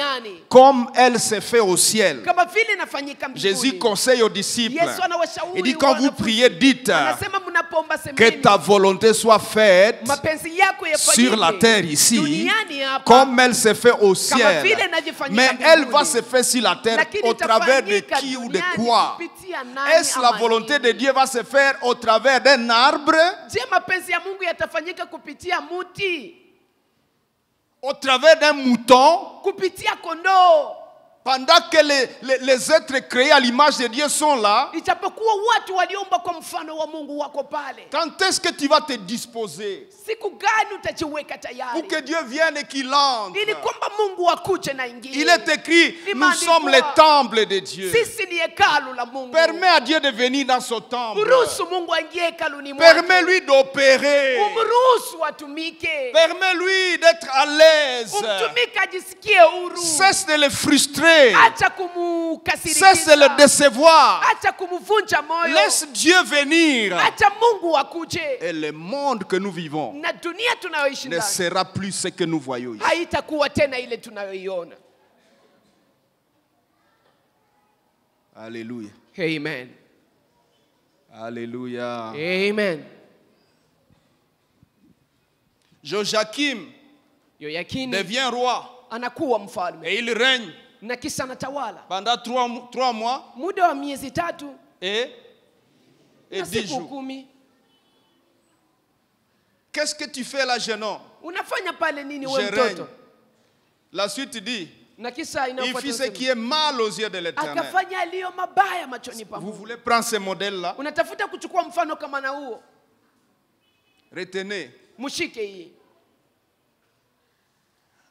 comme elle s'est fait au ciel. kama vile inafanyika mbinguni. Jésus conseille aux disciples. Yesu anawashauri Il dit quand vous wanafunzi, priez, dites anasema mnapoomba que semeni, ta volonté soit faite mapenzi yako sur la yafanyike terre ici duniani hapa comme elle s'est fait au kama ciel. vile inavyofanyika Mais mbinguni. elle va se faire sur la terre Lakini au travers de itafanyika qui ou de duniani quoi? kupitia nani Est-ce la ama volonté nini? de Dieu va se faire au travers d'un arbre, Je, mapenzi ya Mungu yatafanyika kupitia muti, au travers d'un mouton, kupitia kondoo? pendant que les êtres créés à l'image de Dieu sont là? Ijapokuwa watu waliomba kwa mfano wa Mungu wako pale. Quand est-ce que tu vas te disposer Siku gani utajiweka pour tayari que Dieu vienne et qu'il entre? ili kwamba Mungu akuje na ingie? Il est écrit, nous Imeandikwa, sommes les temples de Dieu. sisi ni hekalu la Mungu. Permets à Dieu de venir dans son temple. Mruhusu Mungu aingie hekaluni mwake. Permets-lui d'opérer. Umruhusu atumike. Permets-lui d'être à l'aise. Umtumike ajisikie huru. Cesse de le frustrer. Acha Cesse de le kumkasirikisha. décevoir. Acha kumvunja moyo. Laisse Dieu venir. Acha Mungu akuje. Et le monde que nous vivons Na dunia tunayoishi ne ndani sera plus ce que nous voyons ici. haitakuwa tena ile tunayoiona. Alléluia. Amen. Alléluia. Amen. Joachim Yoyakini devient roi. anakuwa mfalme. Et il règne Na kisha anatawala pendant 3 mois muda wa miezi 3 et 10 jours. 10. Qu'est-ce que tu fais là, jeune homme? Unafanya pale nini Je wewe règne. mtoto? La suite dit, Na kisha il inafuata fit ce qui est mal aux yeux de l'Éternel. akafanya aliyo mabaya machoni pa Vous Mungu. voulez prendre ce modèle-là? Unatafuta kuchukua mfano kama na huo? Retenez. Mshike hii.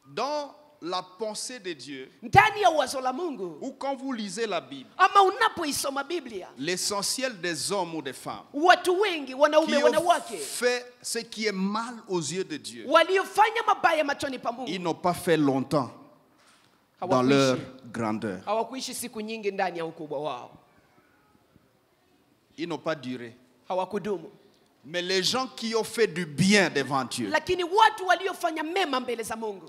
Dans la pensée de Dieu, Ndani ya wazo la Mungu, ou quand vous lisez la Bible, ama unapoisoma Biblia, l'essentiel des hommes ou des femmes watu wengi wanaume qui ont wanawake fait ce qui est mal aux yeux de Dieu, waliofanya mabaya machoni pa ils Mungu n'ont pas fait longtemps dans leur grandeur. hawakuishi siku nyingi ndani ya ukubwa wao. Ils n'ont pas duré. Hawakudumu. Mais les gens qui ont fait du bien devant Dieu, Lakini watu waliofanya mema mbele za Mungu,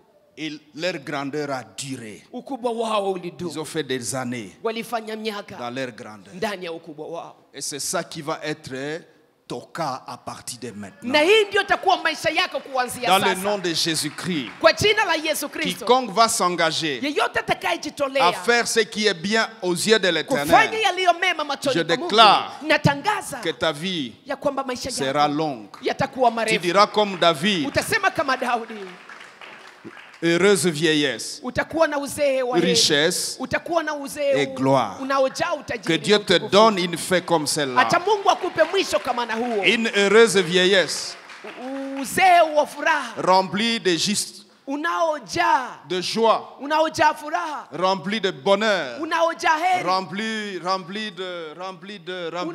leur grandeur a duré. ukubwa wao Ils ulidumu. ont fait des années Walifanya dans miaka leur grandeur. ndani ya ukubwa wao. Et c'est ça qui va être ton cas à partir de maintenant. Na hii ndio takuwa maisha yako kuanzia Dans le sasa. nom de Jésus-Christ, Kwa jina la Yesu Kristo, quiconque va s'engager yeyote à atakayejitolea faire ce qui est bien aux yeux de kufanya l'Éternel, yaliyo mema je machoni pa Mungu, déclare natangaza que ta vie ya kwamba maisha sera yako longue. yatakuwa Tu marefu. diras comme David, Utasema kama Daudi, heureuse vieillesse, utakuwa na uzee wa heri. richesse Utakuwa na uzee et gloire. unaojaa Que utajiri. Dieu na te utukufu. donne une fin comme celle-là. Acha Mungu akupe mwisho kama na huo. Une heureuse vieillesse Uzee wa furaha remplie de unaojaa, de joie, unaojaa furaha, remplie de bonheur, unaojaa heri, remplie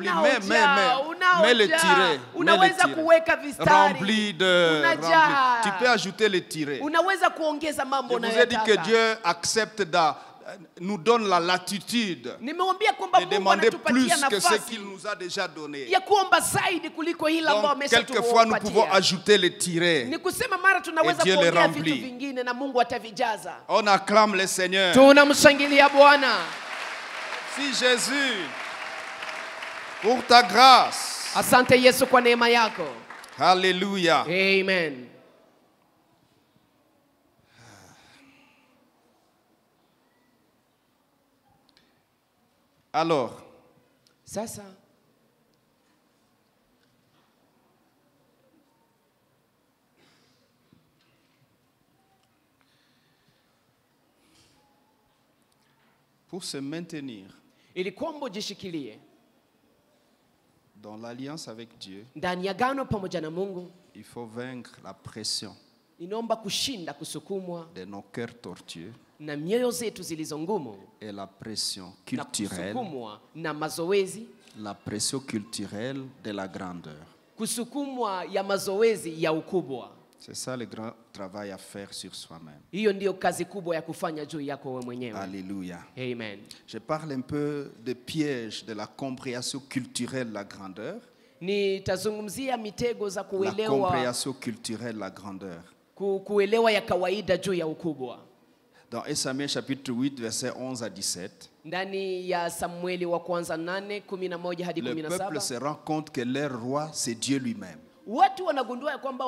unaojaa, mais le tirer, unaweza kuweka vistari, rempli de unajaa. tu peux ajouter le tirer. Unaweza kuongeza Je mambo vous ai dit que unayotaka. Dieu accepte nous donne la latitude Nimewambia kwamba de Mungu demander plus anatupatia que ce nafasi qu'il nous a déjà donné. ya kuomba zaidi kuliko hilo ambalo Donc quelquefois nous pouvons ameshatupatia. ajouter le tirer. Ni kusema mara tunaweza Et Dieu les kuongea remplit. vitu vingine na Mungu atavijaza. On acclame le Seigneur. Tunamshangilia Bwana. Si Jésus, pour ta grâce. Asante Yesu kwa neema yako. Alléluia. Amen. Alors, Sasa pour se maintenir ili kwamba ujishikilie dans l'alliance avec Dieu, ndani ya agano pamoja na Mungu, il faut vaincre la pression inaomba kushinda kusukumwa de nos cœurs tortueux na mioyo zetu zilizo ngumu et la pression na culturelle, kusukumwa na mazoezi, la pression culturelle de la grandeur. kusukumwa ya mazoezi ya ukubwa. C'est ça le grand travail à faire sur soi-même. Hiyo ndio kazi kubwa ya kufanya juu yako wewe mwenyewe. Alléluia. Amen. Je parle un peu des pièges de la compréhension culturelle de la grandeur. Nitazungumzia mitego za La kuelewa compréhension culturelle de la grandeur. kuelewa ya kawaida juu ya ukubwa. Dans 1 Samuel chapitre 8 versets 11 à 17, Ndani ya Samueli wa kwanza 8:11 hadi le peuple 17, se rend compte que leur roi c'est Dieu lui-même. watu wanagundua ya kwamba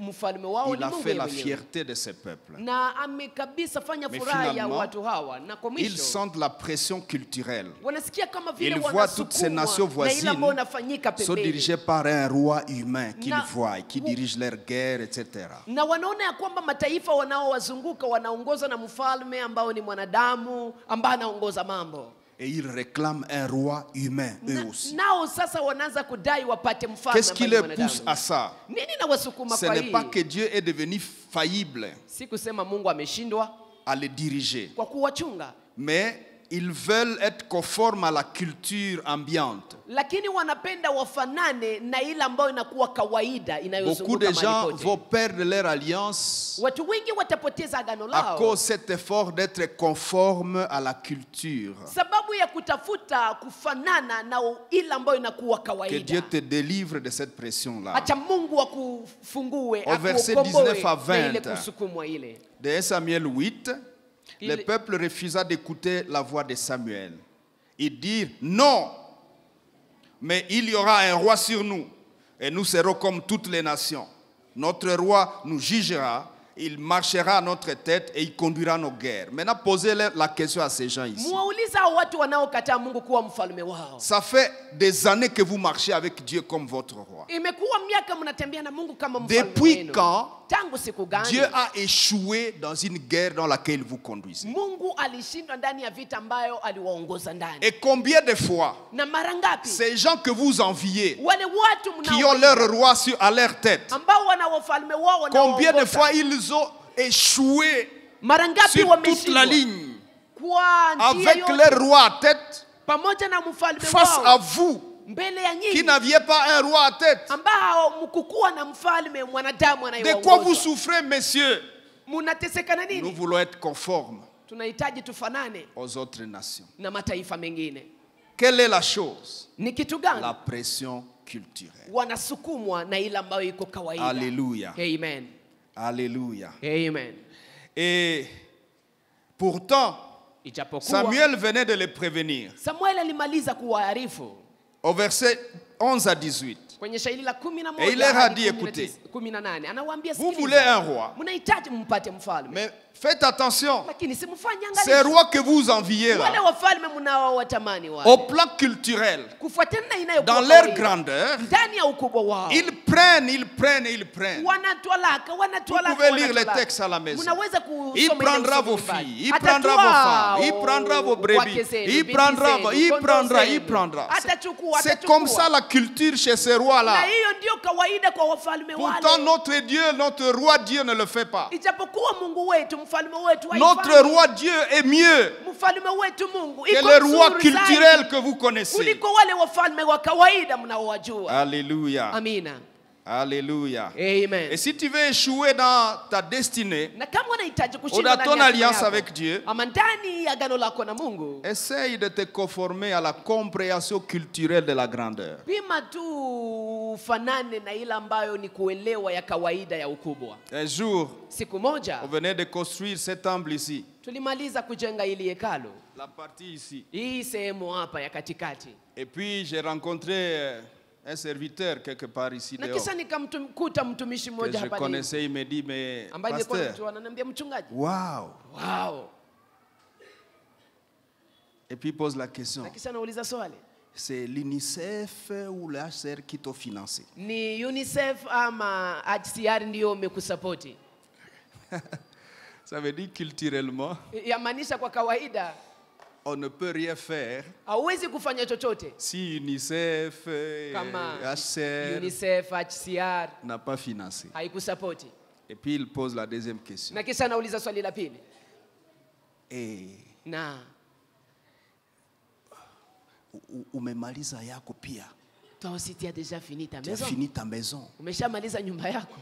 mfalme wao Il ni a Mungu fait la mwenyewe. fierté de ce peuple. Na amekabisa fanya Mais furaha ya finalement, watu hawa, na kwa Ils mwisho sentent la pression culturelle. wanasikia kama vile Ils voient toutes ces nations wanasukumwa na ile ambayo voisines inafanyika sont pembeni. dirigées par un roi humain qu'ils Na- voient, qui dirige leur guerre, etc. Na wanaona ya kwamba mataifa wanaowazunguka wanaongozwa na mfalme ambao ni mwanadamu ambaye anaongoza mambo. Et ils réclament un roi humain, eux aussi. Nao sasa wanaanza kudai wapate mfalme Qu'est-ce qui ambaye les ni pousse mwanadamu. à ça? Nini nawasukuma Ce kwa n'est pas hii? que Dieu est devenu faillible Si kusema Mungu ameshindwa à les diriger, kwa kuwachunga, mais ils veulent être conformes à la culture ambiante. lakini wanapenda wafanane na ile ambayo inakuwa kawaida Beaucoup inayozunguka de gens mahali vont pote. perdre leur alliance Watu wengi watapoteza agano à lao cause de cet effort d'être conforme à la culture. sababu ya kutafuta kufanana na ile ambayo inakuwa Que Dieu kawaida. te délivre de cette pression-là. Acha Mungu akufungue, Au verset akukomboe 19 à na ile 20. kusukumwa ile. De 1 Samuel 8, le Il- peuple refusa d'écouter la voix de Samuel. Ils dirent non, mais il y aura un roi sur nous, et nous serons comme toutes les nations. Notre roi nous jugera, il marchera à notre tête et il conduira nos guerres. Maintenant, posez la question à ces gens ici. Ça fait des années que vous marchez avec Dieu comme votre roi. Depuis quand Dieu a échoué dans une guerre dans laquelle vous conduisez? Et combien de fois ces gens que vous enviez, qui ont leur roi à leur tête, combien de fois ils ont échoué sur toute la ligne avec leur roi à tête face à vous qui n'aviez pas un roi à tête? De quoi vous souffrez, messieurs? Nous voulons être conformes aux autres nations. Quelle est la chose? La pression culturelle. Alléluia. Amen. Alléluia. Amen. Et pourtant, Samuel venait de les prévenir. Au verset 11 à 18. Et il leur a dit, écoutez, vous voulez un roi, mais faites attention, ces rois que vous enviez là, au plan culturel, dans leur grandeur, ils prennent. Vous pouvez lire les textes à la maison. Il prendra vos filles, il prendra vos femmes, il prendra vos brebis, il prendra. C'est comme ça la culture chez ces rois-là. Pourtant, notre Dieu, notre roi Dieu ne le fait pas. Notre roi Dieu est mieux que le roi culturel que vous connaissez. Alléluia. Alléluia. Amen. Et si tu veux échouer dans ta destinée ou dans ton alliance avec Dieu, essaye de te conformer à la compréhension culturelle de la grandeur. Un jour, on venait de construire cet temple ici. La partie ici. Et puis j'ai rencontré un serviteur quelque part ici dehors. Que je connaissais, il me dit, mais pasteur, wow. Et puis il pose la question. C'est l'UNICEF ou le HCR qui t'a financé? Ni UNICEF ama HCR ndio umekusapoti. Ça veut dire culturellement, yamaanisha kwa kawaida on ne peut rien faire si UNICEF, HCR n'a pas financé. Et puis il pose la deuxième question. Et umemaliza yako pia? Toi aussi tu as déjà fini ta maison. Tu as fini ta maison. Umeshamaliza nyumba yako.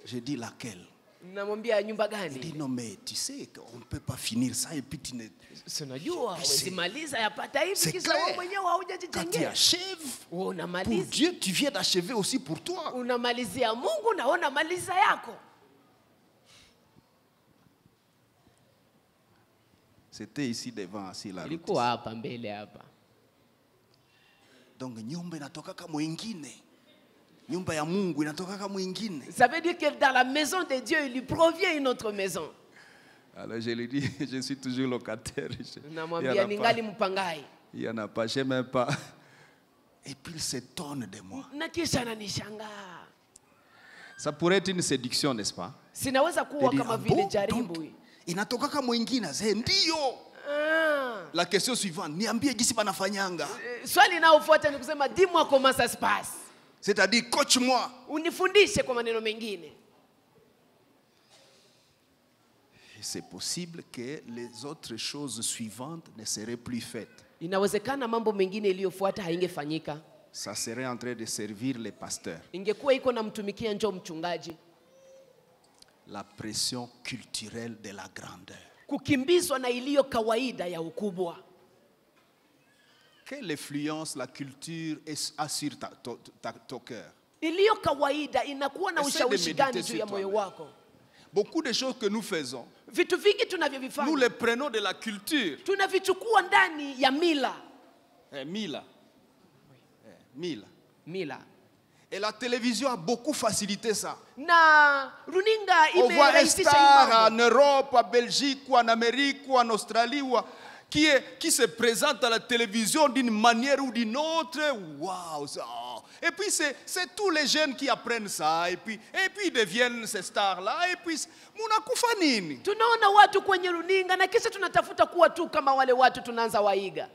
Je dis laquelle? Namwambia nyumba gani? Il dit non mais tu sais qu'on ne peut pas finir ça et puis tu ne... Unajua usimaliza yapata hivi kisha wewe mwenyewe haujajitengea. Quand tu achèves, pour Dieu tu viens d'achever aussi pour toi. Unamalizia Mungu na unamaliza yako. C'était ici devant assis la route. Ilikuwa hapa mbele hapa. Donc nyumba inatoka kama mwingine. Nyumba ya Mungu inatoka kama mwingine. Ça veut dire que dans la maison de Dieu, il lui provient une autre maison. Alors je lui dis, je suis toujours locataire. Namwambia ningali mpangai. Il n'y en a pas, je n'ai même pas. Et puis il s'étonne de moi. Na kisha ananishangaa. Ça pourrait être une séduction, n'est-ce pas? Sinaweza kuwa kama vile jaribu. Inatoka kama mwingine, ndio. La question suivante, niambie jinsi banafanyanga. Swali linalofuata ni kusema dis-moi comment ça se passe. C'est-à-dire coach-moi. Unifundishe kwa maneno mengine. C'est possible que les autres choses suivantes ne seraient plus faites. Inawezekana mambo mengine iliyofuata haingefanyika. Ça serait en train de servir les pasteurs. Ingekuwa iko namtumikia njoo mchungaji. La pression culturelle de la grandeur. Kukimbizwa na iliyo kawaida ya ukubwa. Quelle influence la culture a sur ton cœur? Iliyo kawaida inakuwa na ushawishi gani juu ya moyo wako? Beaucoup de choses que nous faisons, vitu vingi tunavyovifanya, nous les prenons de la culture. Tunavichukua ndani ya mila. Mila. Mila. Et la télévision a beaucoup facilité ça. On voit un star en Europe, en Belgique, ou en Amérique, ou en Australie, qui se présente à la télévision d'une manière ou d'une autre. Waouh! Et puis c'est tous les jeunes qui apprennent ça. Et puis ils deviennent ces stars-là. Et puis, munakufa nini? Tunaona watu kwenye runinga na kisha tunatafuta kuwa tu kama wale watu tunaanza waiga.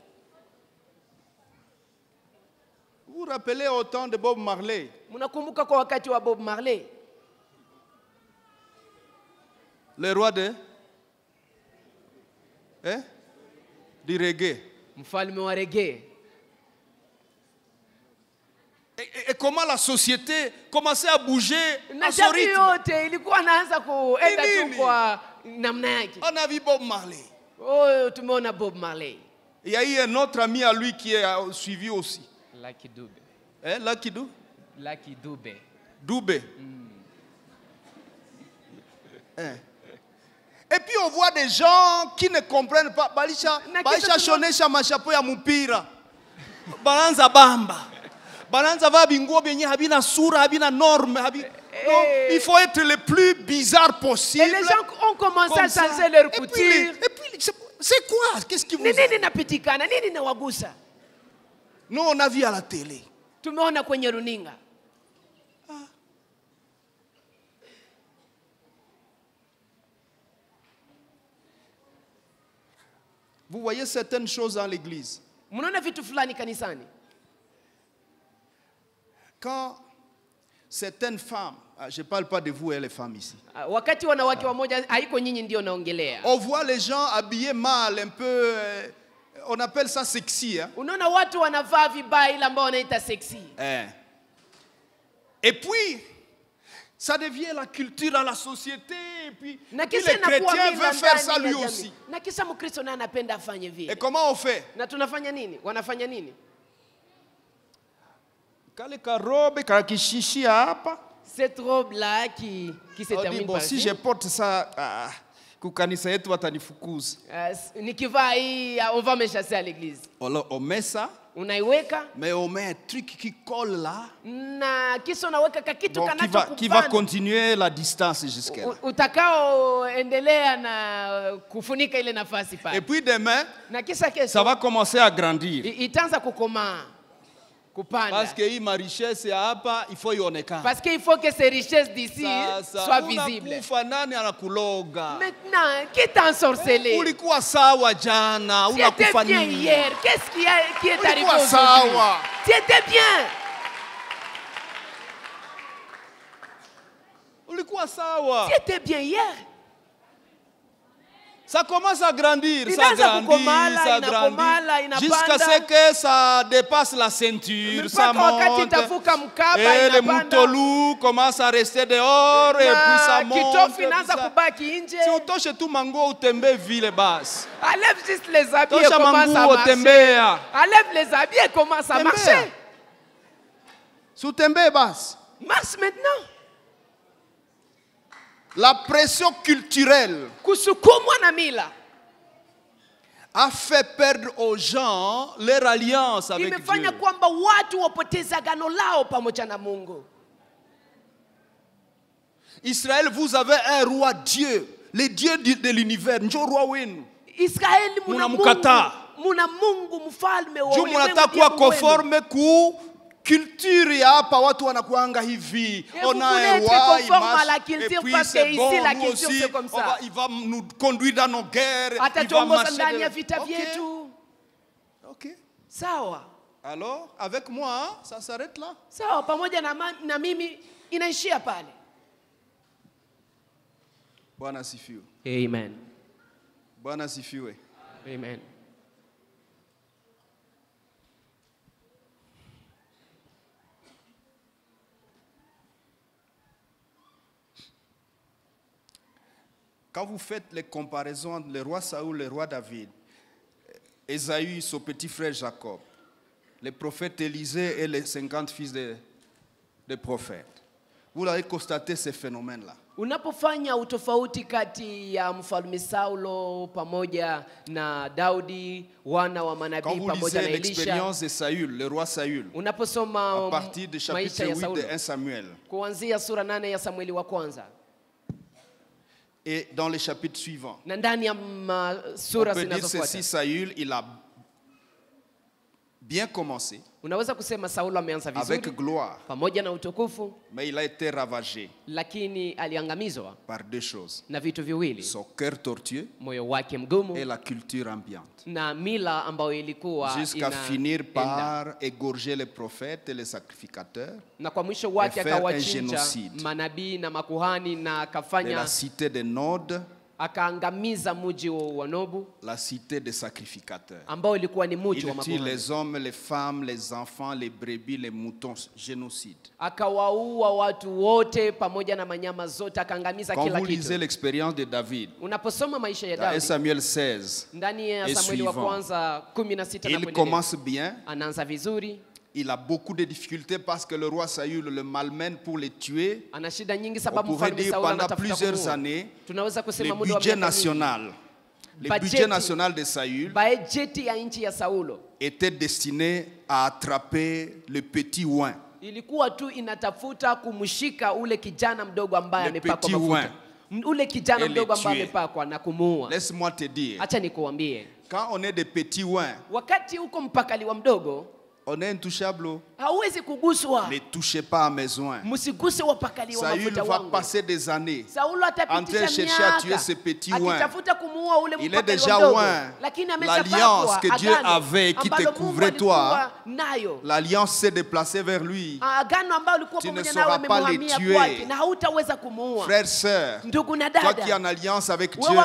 Vous vous rappelez au temps de Bob Marley? Munakumbuka kwa wakati wa Bob Marley? Le roi du reggae. Mfalme wa reggae. Et comment la société commençait à bouger à son rythme. Ilikuwa naanza kuenda tu kwa namna yake. On a vu Bob Marley. Oh, tumeona Bob Marley. Il y a eu un autre ami à lui qui a suivi aussi. Lucky Dube. Lucky Dube? Lucky Dube. Dube. Et puis on voit des gens qui ne comprennent pas. Baisha shonesha mashapo ya mpira. Balanza bamba. Balanza va bingo benye habina sura, habina norme, non, il faut être le plus bizarre possible. Et les gens ont commencé à changer leur couture. Et puis c'est quoi? Qu'est-ce qui vous nini napitikana? Nini nawagusa? Nous on a vu à la télé. Tumeona kwenye runinga. Vous voyez certaines choses dans l'église. Mnaona vitu fulani kanisani. Quand certaines femmes, je ne parle pas de vous et les femmes ici. Wakati wanawake wamoja haiko nyinyi ndio naongelea. On voit les gens habillés mal, un peu, on appelle ça sexy. Unaona watu wanavaa vibaya ila ambao wanaita sexy. Et puis ça devient la culture dans la société et puis le chrétien veut faire ça lui aussi. Na kisha mkristo naye anapenda afanye vile. Et comment on fait? Na tunafanya nini? Wanafanya nini? Cette robe là qui se termine par si je porte ça kukanisa yetu watanifukuza. Nikivaa hii on va me chasser à l'église. On met ça. Unaiweka. Mais on met un truc qui colle là. Na kisha unaweka kitu kanacho qui va continuer la distance jusqu'à là. Utakao endelea na kufunika ile nafasi pale. Et puis demain, na kisha kesho, ça va commencer à grandir. Itaanza kukomaa. Parce que ma richesse hapa il faut ionekane. Parce qu'il faut que ces richesses d'ici soient visibles. Maintenant, qui t'a ensorcelé? Ulikuwa sawa jana, unakufa nini? Tu étais bien hier. Qu'est-ce qui est arrivé aujourd'hui? Tu étais bien. Ulikuwa sawa. Tu étais bien hier. Ça commence à grandir, ça grandit, jusqu'à ce que ça dépasse la ceinture, ça monte, et le moutolou commence à rester dehors, et puis ça monte. Si on touche tout mango, utembe ville basse. Enlève juste les habits et commence à marcher. Enlève les habits et commence à marcher. Si utembe basse. Marche maintenant. La pression culturelle a fait perdre aux gens leur alliance avec Dieu. Israël, vous avez un roi Dieu, le Dieu de l'univers. Njo roi wenu. Israël, munamukata. Dieu munatakuwa conforme ku culture ya hapa watu wanakuanga hivi. On a un roi, et puis c'est bon, nous aussi, il va nous conduire dans nos guerres. Il va marcher. Ok. Sawa. Alors, avec moi, ça s'arrête là. Sawa, pamoja na mimi inaishia pale. Bwana sifiwe. Amen. Bwana sifiwe. Amen. Quand vous faites les comparaisons entre le roi Saoul et le roi David, Ésaü, son petit frère Jacob, le prophète Élisée et les 50 fils des prophètes, Vous l'avez constaté ces phénomènes-là. Unapofanya utofauti kati ya mfalme Saulo pamoja na Daudi, wana wa manabii pamoja na Elisha. L'expérience de Saül, le roi Saül. Unaposoma à partir du chapitre 8 de 1 Samuel. Kuanzia sura 8 ya Samueli wa kwanza. Et dans les chapitres suivants. Na ndani ya sura zinazofuata. On peut dire ceci, Saül, il a bien commencé. Unaweza kusema Saulo ameanza vizuri avec gloire, pamoja na utukufu, mais il a été ravagé, lakini aliangamizwa par deux choses: na vitu viwili, son cœur tortueux, moyo wake mgumu, et la culture ambiante, na mila ambayo ilikuwa jusqu'à finir par égorger les prophètes et les sacrificateurs, na kwa mwisho wake akawachinja manabii na makuhani na akafanya la cité de Nod, akaangamiza mji wa Nobu, la cité des sacrificateurs, ambao ilikuwa ni mji wa makuhani. Il tue les hommes, les femmes, les enfants, les brebis, les moutons, génocide. Akawaua watu wote pamoja na manyama zote, akaangamiza kila kitu. Quand vous lisez l'expérience de David, unaposoma maisha ya Daudi, Samuel 16, ndani ya Samueli wa kwanza 16 na il commence bien, anaanza vizuri. Il a beaucoup de difficultés parce que le roi Saül le malmène pour les tuer. On pourrait dire pendant plusieurs années, le budget national, de Saül était destiné à attraper le petit oin. Ilikuwa tu inatafuta kumshika ule kijana mdogo ambaye amepakwa mafuta. Ule kijana mdogo ambaye amepakwa na kumuua. Laisse-moi te dire. Acha nikuambie. Quand on est des petits ouins, wakati uko mpakaliwa mdogo, on est intouchable. Hauwezi kuguswa. Ne touchez pas à mes oins. Msiguse wapakaliwa mafuta wangu. Saül va passer des années en train de chercher à tuer ce petit oin. Il est déjà oin. L'alliance que Dieu avait qui te couvrait toi, l'alliance s'est déplacée vers lui. Tu ne sauras pas les tuer. Frères, sœurs, toi qui es en alliance avec Dieu,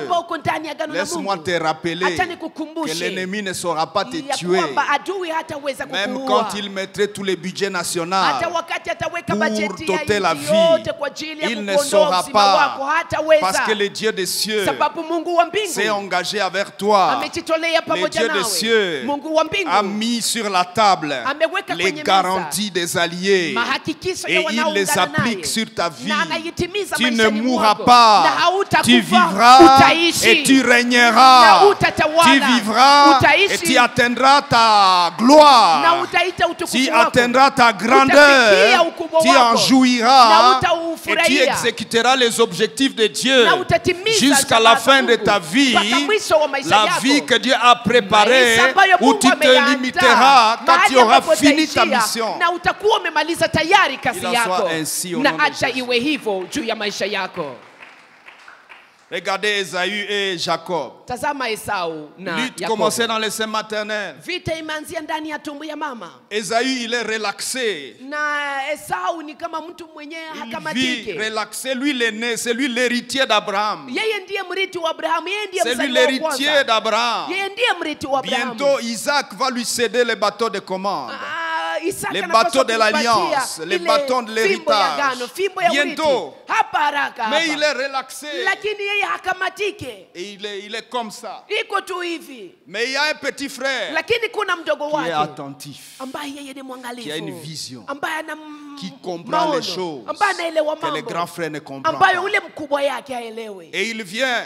laisse-moi te rappeler que l'ennemi ne saura pas te tuer. Même quand il mettrait tous les budgets nationaux pour t'ôter la vie, il ne saura pas, parce que le Dieu des cieux s'est engagé avec toi. Le Dieu des cieux a mis sur la table les garanties des alliés et il les applique sur ta vie. Tu ne mourras pas, tu vivras et tu régneras. Tu vivras et tu atteindras ta gloire. Tu atteindras ta grandeur, tu en jouiras et tu exécuteras les objectifs de Dieu jusqu'à la fin de ta vie, la vie que Dieu a préparée où tu te limiteras quand tu auras fini ta mission. Il en soit ainsi au nom de Jésus. Regardez Esaü et Jacob. Lutte commençait dans les seins maternels. Esaü, il est relaxé. Il vit relaxé. Lui, il est né. C'est lui l'héritier d'Abraham. C'est lui l'héritier d'Abraham. Bientôt, Isaac va lui céder les bateaux de commande. Les bateaux de l'alliance, les bâtons de l'héritage. Bientôt. Mais il est relaxé. Et il est comme ça. Mais il y a un petit frère qui est attentif, qui a une vision, qui comprend les choses que les grands frères ne comprennent pas. Et il vient,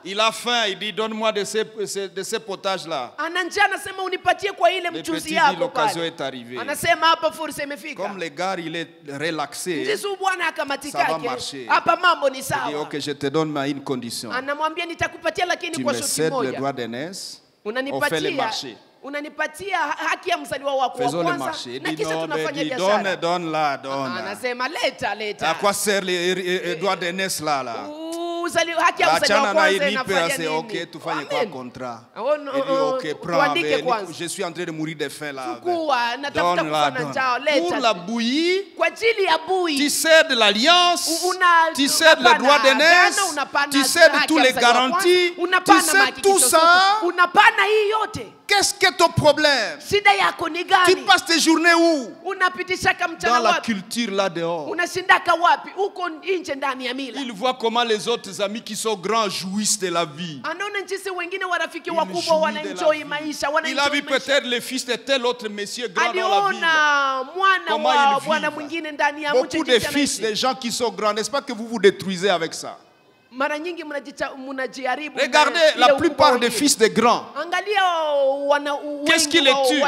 il a faim, il dit donne-moi de ces potages-là. Le petit dit l'occasion est arrivée. Comme le gars il est relaxé, ça va marcher. Il dit ok, je te donne une condition. Tu me cèdes le droit d'aînesse, on fait le marché. Faisons le marché. Il dit non, mais donne là, donne. À quoi sert le droit d'aînesse là? Ok, tu fais quoi contrat? Il dit ok, prends. Je suis en train de mourir de faim là. Donne là, donne. Pour la bouillie, tu cèdes l'alliance, tu cèdes le droit d'aînesse, tu cèdes tous les garanties, tu cèdes tout ça. Qu'est-ce que ton problème? Tu passes tes journées où? Dans la culture là dehors. Il voit comment les autres amis qui sont grands jouissent de la vie. Il a vu peut-être les fils de tel autre monsieur grand dans la vie. Comment il vit? Beaucoup de fils, des gens qui sont grands, n'est-ce pas que vous vous détruisez avec ça? Regardez la plupart des fils des grands. Qu'est-ce qui les tue?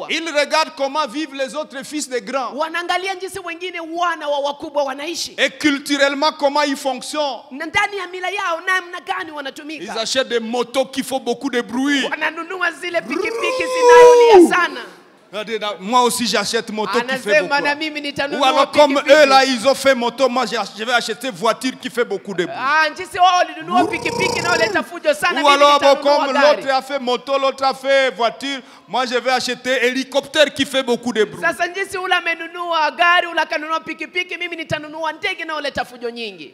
Ils regardent comment vivent les autres fils des grands. Et culturellement comment ils fonctionnent. Ils achètent des motos qui font beaucoup de bruit. Moi aussi j'achète moto qui fait beaucoup. Ou alors comme eux là ils ont fait moto, moi je vais acheter voiture qui fait beaucoup de bruit. Ou alors comme l'autre a fait moto, l'autre a fait voiture, moi je vais acheter hélicoptère qui fait beaucoup de bruit.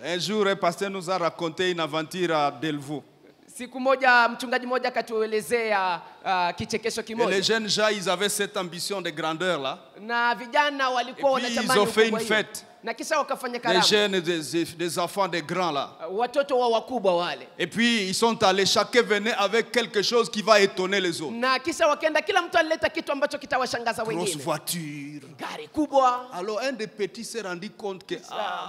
Un jour un pasteur nous a raconté une aventure à Delvaux. Siku moja mchungaji mmoja katuelezea kichekesho kimoja. Les jeunes gens ils avaient cette ambition de grandeur là. Na vijana walikuwa wanatamani ils ont fait une fête. Na kisha wakafanya karamu. Des jeunes, des enfants, des grands là. Watoto wa wakubwa wale. Et puis ils sont allés, chacun venait avec quelque chose qui va étonner les autres. Na kisha wakaenda kila mtu alileta kitu ambacho kitawashangaza wengine. Grosse voiture. Gari kubwa. Alors un des petits s'est rendu compte que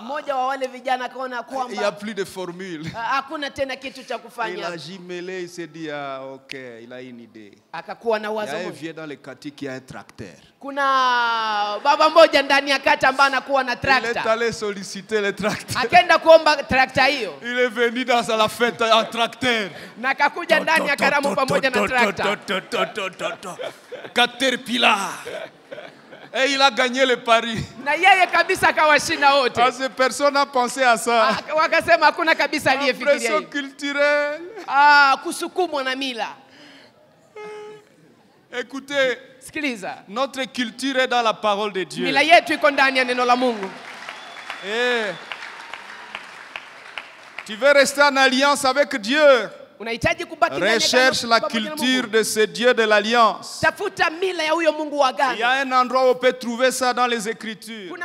mmoja wa wale vijana akaona kwamba il y a plus de formule. Hakuna tena kitu cha kufanya. Il a jumelé, il s'est dit OK, il a une idée. Akakuwa na wazo. Il y a un vieux dans le quartier qui a un tracteur. Kuna baba mmoja ndani ya kata ambaye anakuwa na tractor. Il est allé solliciter le tracteur. Akaenda kuomba tractor hiyo. Il est venu dans la fête en tracteur. Na akakuja ndani ya karamu pamoja na tractor. Caterpillar. Et il a gagné le pari. Na yeye kabisa akawashinda wote. Parce que personne n'a pensé à ça. Wakasema hakuna kabisa aliyefikiria hiyo. Pression culturelle. Kusukumwa na mila. Écoutez, notre culture est dans la parole de Dieu. Mila yetu iko ndani ya neno la Mungu. Tu veux rester en alliance avec Dieu? Recherche la culture de ce Dieu de l'alliance. Tafuta mila ya huyo Mungu wa agano. Il y a un endroit où on peut trouver ça dans les Écritures.